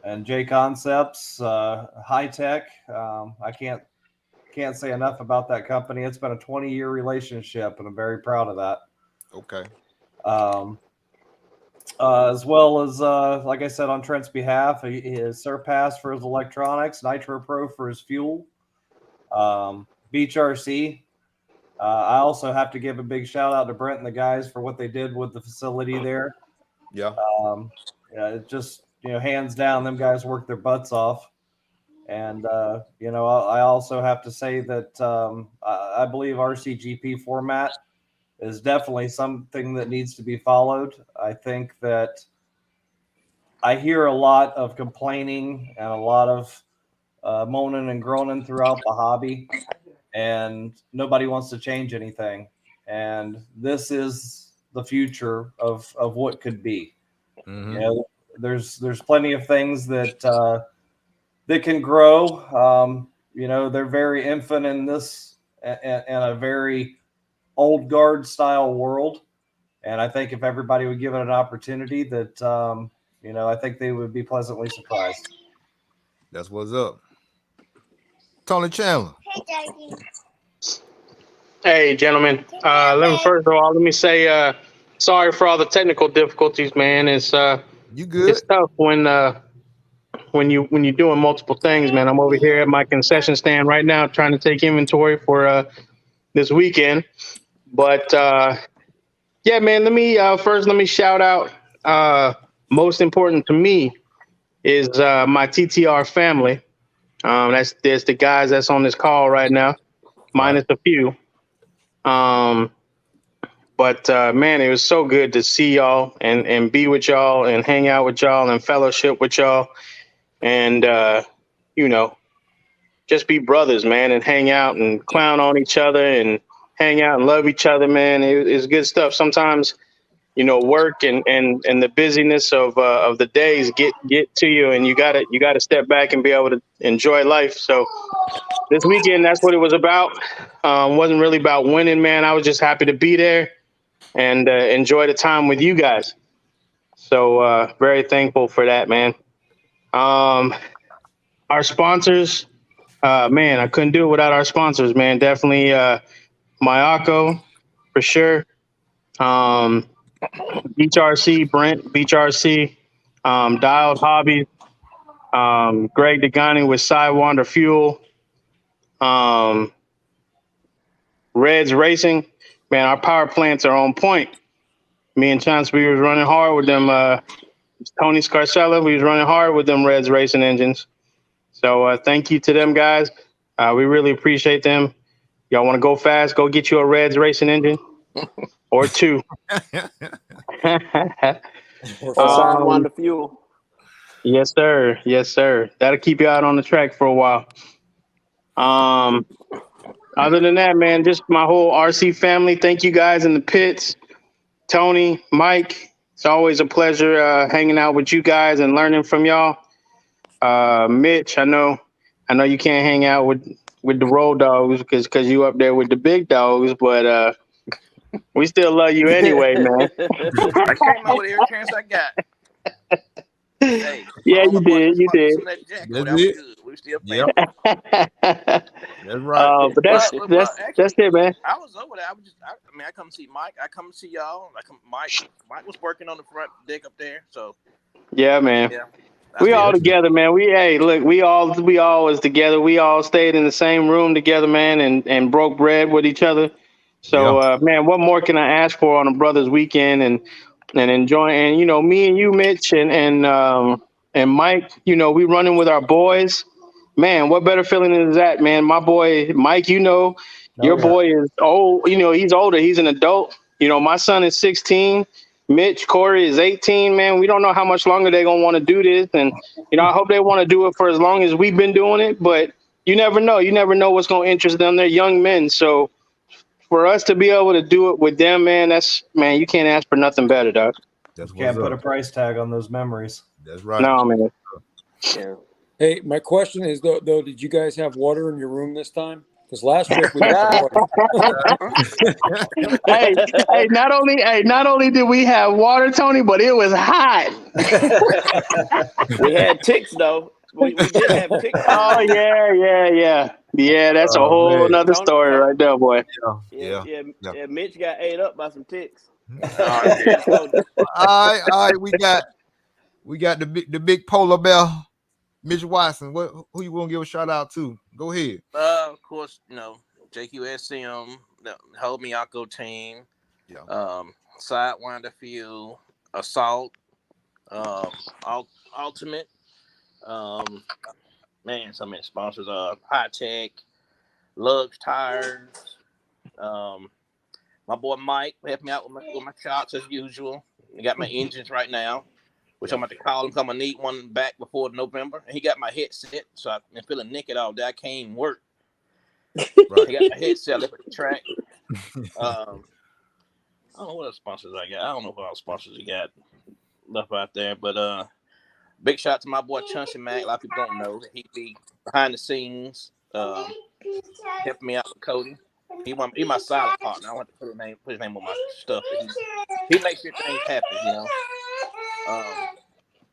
And J Concepts, High Tech. I can't say enough about that company. It's been a 20-year relationship, and I'm very proud of that. Okay. As well as, like I said, on Trent's behalf, his Surpass for his electronics, Nitro Pro for his fuel, Beach RC. I also have to give a big shout out to Brent and the guys for what they did with the facility there. Yeah. It just, hands down, them guys worked their butts off. And, I also have to say that I believe RCGP format is definitely something that needs to be followed. I think that I hear a lot of complaining and a lot of moaning and groaning throughout the hobby, and nobody wants to change anything. And this is the future of what could be. Mm-hmm. You know, there's plenty of things that that can grow. You know, they're very infant in this in a very old guard style world, and I think if everybody would give it an opportunity, that you know, I think they would be pleasantly surprised. That's what's up. Tony Chandler. Hey, gentlemen. First of all, let me say sorry for all the technical difficulties, man. You good? It's tough when you're doing multiple things, man. I'm over here at my concession stand right now trying to take inventory for this weekend. But yeah, man, let me shout out. Most important to me is my TTR family. There's the guys that's on this call right now, minus a few. But man, it was so good to see y'all and be with y'all and hang out with y'all and fellowship with y'all and you know, just be brothers, man, and hang out and clown on each other and hang out and love each other, man. It's good stuff. Sometimes, you know, work and the busyness of the days get to you, and you gotta step back and be able to enjoy life. So this weekend, that's what it was about. Wasn't really about winning, man. I was just happy to be there and enjoy the time with you guys. So very thankful for that, man. Our sponsors, man, I couldn't do it without our sponsors, man. Definitely Mayako, for sure. Beach RC, Brent, Beach RC, Dialed Hobbies, Greg Degani with Sidewinder Fuel, Reds Racing. Man, our power plants are on point. Me and Chance, we was running hard with them. Tony Scarcella, we was running hard with them Reds Racing engines. So thank you to them guys. We really appreciate them. Y'all want to go fast? Go get you a Reds Racing engine or two. Or Sidewinder Fuel. Yes, sir. Yes, sir. That'll keep you out on the track for a while. Other than that, man, just my whole RC family. Thank you guys in the pits. Tony, Mike, it's always a pleasure hanging out with you guys and learning from y'all. Mitch, I know you can't hang out with the road dogs because you up there with the big dogs, but we still love you anyway, man. I came out with every chance I got. Hey, yeah, you did. You did. Some of that Jack, that was good. We still family. That's right. But that's it, man. I was over there. I come see Mike. I come see y'all. Mike was working on the front deck up there. So yeah, man. Yeah. We all together, man. We all was together. We all stayed in the same room together, man, and broke bread with each other. So, man, what more can I ask for on a brother's weekend and enjoying? And you know, me and you, Mitch, and Mike, you know, we running with our boys. Man, what better feeling is that, man? My boy Mike, you know, your boy is old. You know, he's older. He's an adult. You know, my son is 16. Mitch, Corey is 18, man. We don't know how much longer they're going to want to do this. And, you know, I hope they want to do it for as long as we've been doing it. But you never know. You never know what's going to interest them. They're young men. So for us to be able to do it with them, man, you can't ask for nothing better, dog. That's can't put a price tag on those memories. That's right. No, man. Yeah. Hey, my question is, though, did you guys have water in your room this time? Because last trip we had water. hey, not only did we have water, Tony, but it was hot. We had ticks though. We did have ticks. Oh yeah. That's a whole nother story right there, boy. Yeah. Mitch got ate up by some ticks. All right. We got the big polar bear. Mitch Watson, who you want to give a shout out to? Go ahead. Of course, you know, JQSM, the whole Miyako team, Sidewinder Fuel, Assault, Ultimate, man, so many sponsors. High Tech, Lugs Tires. My boy Mike helped me out with my shots as usual. I got my engines right now. which I'm about to call him. I'm gonna need one back before November. And he got my headset, so I've been feeling naked all day. I can't even work. Right. He got my headset up at the track. I don't know what other sponsors I got. I don't know what other sponsors he got left out there, but big shout out to my boy Chauncey Mack. A lot of people don't know that he be behind the scenes, helping me out with Cody. He my silent partner. I don't have to put his name on my stuff. He makes sure things happen, you know.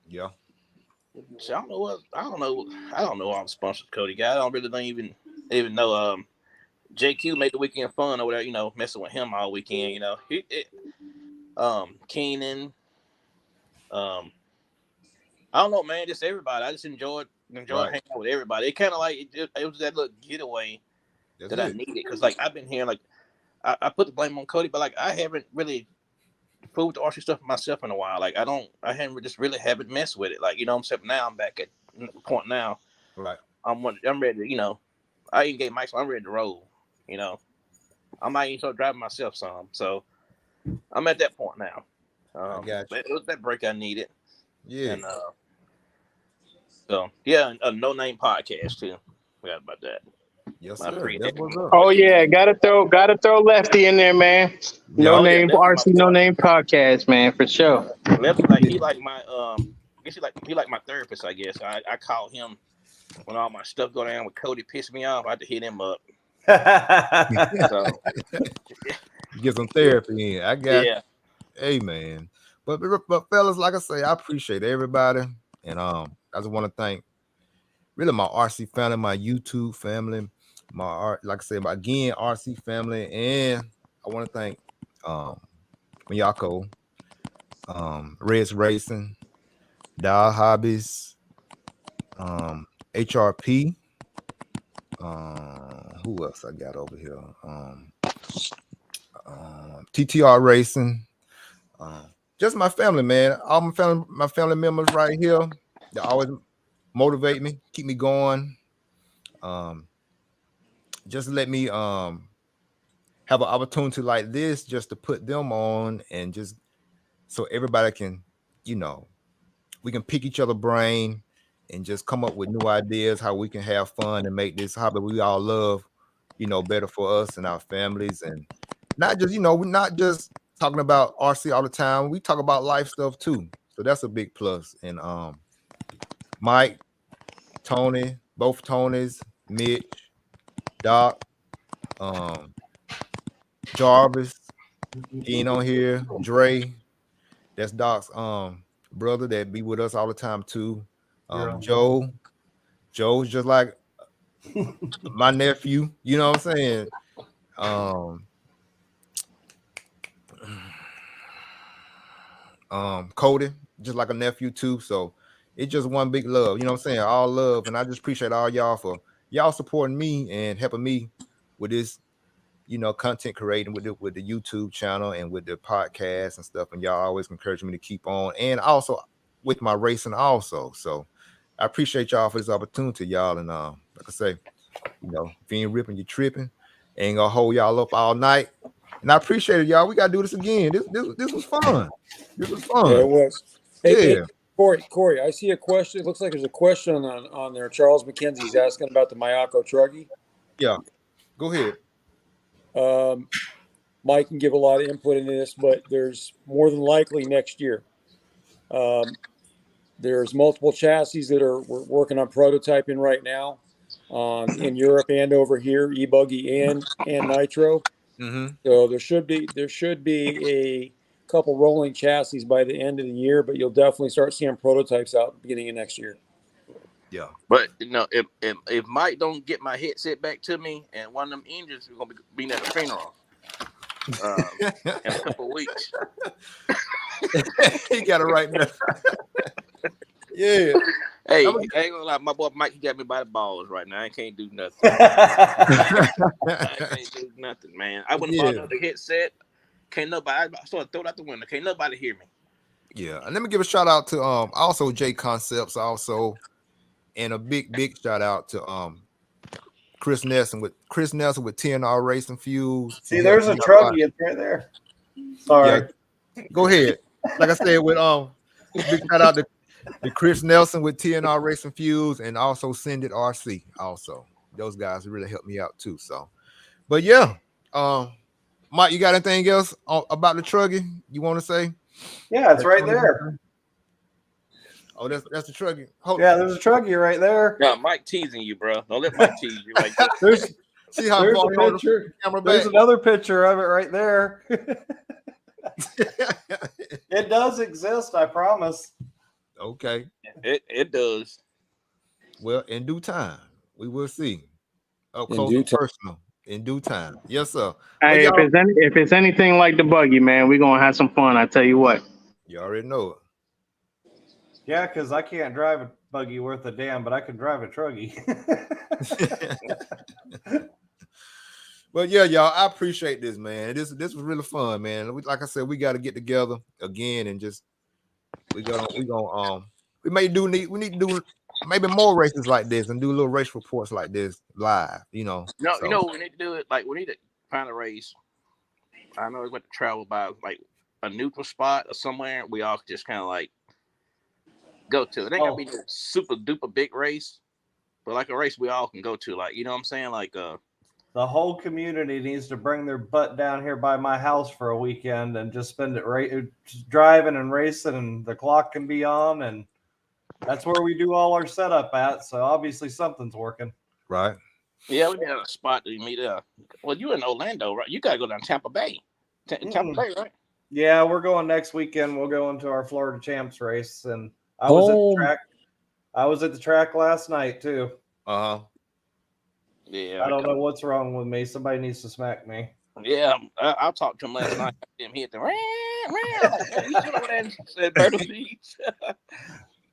Yeah. So I don't know all the sponsors Cody got. I don't even know. JQ made the weekend fun over there, you know, messing with him all weekend, you know. Keenan, I don't know, man, just everybody. I just enjoyed hanging out with everybody. It kind of like it was that little getaway that I needed, because like I've been here, like I put the blame on Cody, but like I haven't really fooled with the RC stuff myself in a while. Like I haven't messed with it. Like, you know what I'm saying? Now I'm back at the point now. Right. I'm ready to, you know, I even gave Mike, so I'm ready to roll. You know, I might even start driving myself some. So I'm at that point now. I got you. But it was that break I needed. Yeah. And so yeah, a No Name podcast too. Forgot about that. Yes, sir. Oh yeah, gotta throw Lefty in there, man. No name RC, No Name podcast, man, for sure. Lefty, like he like my I guess he like my therapist. I guess I call him when all my stuff go down. When Cody pissed me off, I had to hit him up. So get some therapy in. I got yeah. Hey man, but fellas, like I say, I appreciate everybody, and I just want to thank really my RC family, my YouTube family, like I said, again RC family, and I want to thank Miyako, Reds Racing, Dial Hobbies, HRP. Who else I got over here? TTR Racing. Just my family, man. All my family members right here. They always motivate me, keep me going. Just let me have an opportunity like this just to put them on, and just so everybody can, you know, we can pick each other's brain and just come up with new ideas how we can have fun and make this hobby we all love, you know, better for us and our families. And not just, you know, we're not just talking about RC all the time. We talk about life stuff too. So that's a big plus. And Mike, Tony, both Tonys, Mitch, Doc, Jarvis, he ain't on here, Dre, that's Doc's brother that be with us all the time too. Joe's just like my nephew, you know what I'm saying? Cody, just like a nephew too. So it's just one big love, you know what I'm saying? All love. And I just appreciate all y'all for y'all supporting me and helping me with this, you know, content creating with the YouTube channel and with the podcast and stuff. And y'all always encourage me to keep on, and also with my racing also. So I appreciate y'all for this opportunity, y'all. And like I say, you know, if you ain't ripping, you tripping. Ain't gonna hold y'all up all night. And I appreciate it, y'all. We gotta do this again. This was fun. This was fun. Yeah, it was. Hey, Corey, I see a question. It looks like there's a question on there. Charles McKenzie's asking about the Miyako Truggy. Yeah, go ahead. Mike can give a lot of input into this, but there's more than likely next year. There's multiple chassis that we're working on prototyping right now in Europe and over here, e-buggy and nitro. Mm-hmm. So there should be a couple rolling chassis by the end of the year, but you'll definitely start seeing prototypes out at the beginning of next year. Yeah, but you know, if Mike don't get my headset back to me, and one of them engines is gonna be at the funeral in a couple of weeks. He got it right now. Yeah. Hey, I ain't gonna lie, my boy Mike, he got me by the balls right now. I can't do nothing. I can't do nothing, man. I wouldn't bother the headset. Can't nobody. I sort of throw it out the window. Can't nobody hear me. Yeah, and let me give a shout out to also J Concepts also, and a big shout out to Chris Nelson with TNR Racing Fuels. See, there's a Truggy right there. Sorry. Yeah. Go ahead. Like I said, with Big shout out to Chris Nelson with TNR Racing Fuels and also Send It RC. Also, those guys really helped me out too. So, but yeah, Mike, you got anything else about the truggy you want to say? Yeah, it's right there. Oh, that's the truggy. Yeah, there's a truggy right there. No, Mike teasing you, bro. Don't let Mike tease you like that. See how there's far a picture. There's another picture of it right there. It does exist, I promise. Okay. It does. Well, in due time, we will see. Up close and personal. In due time. Yes, sir. Hey, if it's anything like the buggy, man, we're gonna have some fun. I tell you what. You already know it. Yeah, because I can't drive a buggy worth a damn, but I can drive a truggy. But yeah, y'all, I appreciate this, man. This was really fun, man. Like I said, we got to get together again and just we need to do maybe more races like this and do little race reports like this live. You know, we need to do it. Like we need to find a race. I know we went to travel by like a neutral spot or somewhere. We all just kind of like go to. It ain't gonna be no super duper big race, but like a race we all can go to. Like, you know what I'm saying? Like the whole community needs to bring their butt down here by my house for a weekend and just spend it driving and racing, and the clock can be on, and that's where we do all our setup at. So obviously something's working. Right. Yeah, we got a spot to meet up. Well, you in Orlando, right? You gotta go down Tampa Bay. Tampa Bay, right? Yeah, we're going next weekend. We'll go into our Florida Champs race, and I was at the track. I was at the track last night too. Yeah. I don't know what's wrong with me. Somebody needs to smack me. Yeah, I talked to him last night. Him hit the he should have said Berto Beach.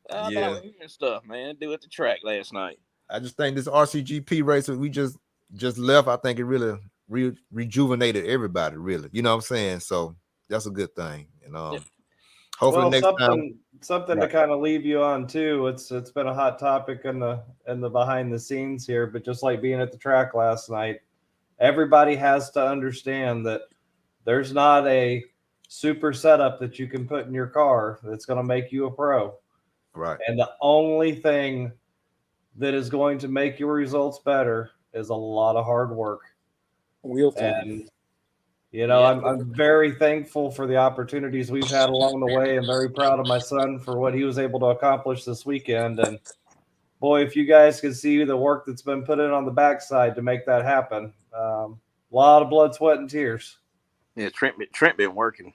Yeah, stuff, man. Do at the track last night. I just think this RCGP race that we just left, I think it really rejuvenated everybody. Really, you know what I'm saying? So that's a good thing. And hopefully next time. Something to kind of leave you on too. It's been a hot topic in the behind the scenes here, but just like being at the track last night, everybody has to understand that there's not a super setup that you can put in your car that's going to make you a pro. Right. And the only thing that is going to make your results better is a lot of hard work. And you know, I'm very thankful for the opportunities we've had along the way. I'm very proud of my son for what he was able to accomplish this weekend. And boy, if you guys could see the work that's been put in on the backside to make that happen, a lot of blood, sweat, and tears. Yeah, Trent been working.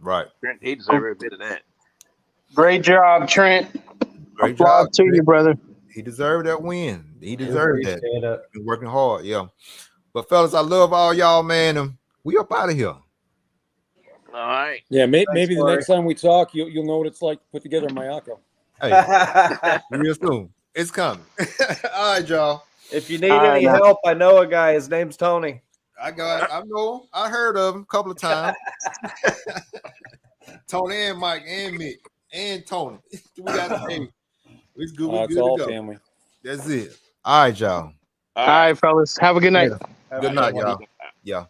Right. Trent, he deserves every bit of that. Great job, Trent. Great job to you, brother. He deserved that win. He deserved that. It. Been working hard, yeah. But fellas, I love all y'all, man. We up out of here. All right. Yeah, maybe the next time we talk, you'll know what it's like to put together a Mayako. Hey, real soon. It's coming. All right, y'all. If you need any help, I know a guy. His name's Tony. I know him. I heard of him a couple of times. Tony and Mike and Mick and Tony. We got it's good. It's good all to go. family. That's it. All right, y'all. All right, fellas. Have a good night. Good night, y'all. Yeah.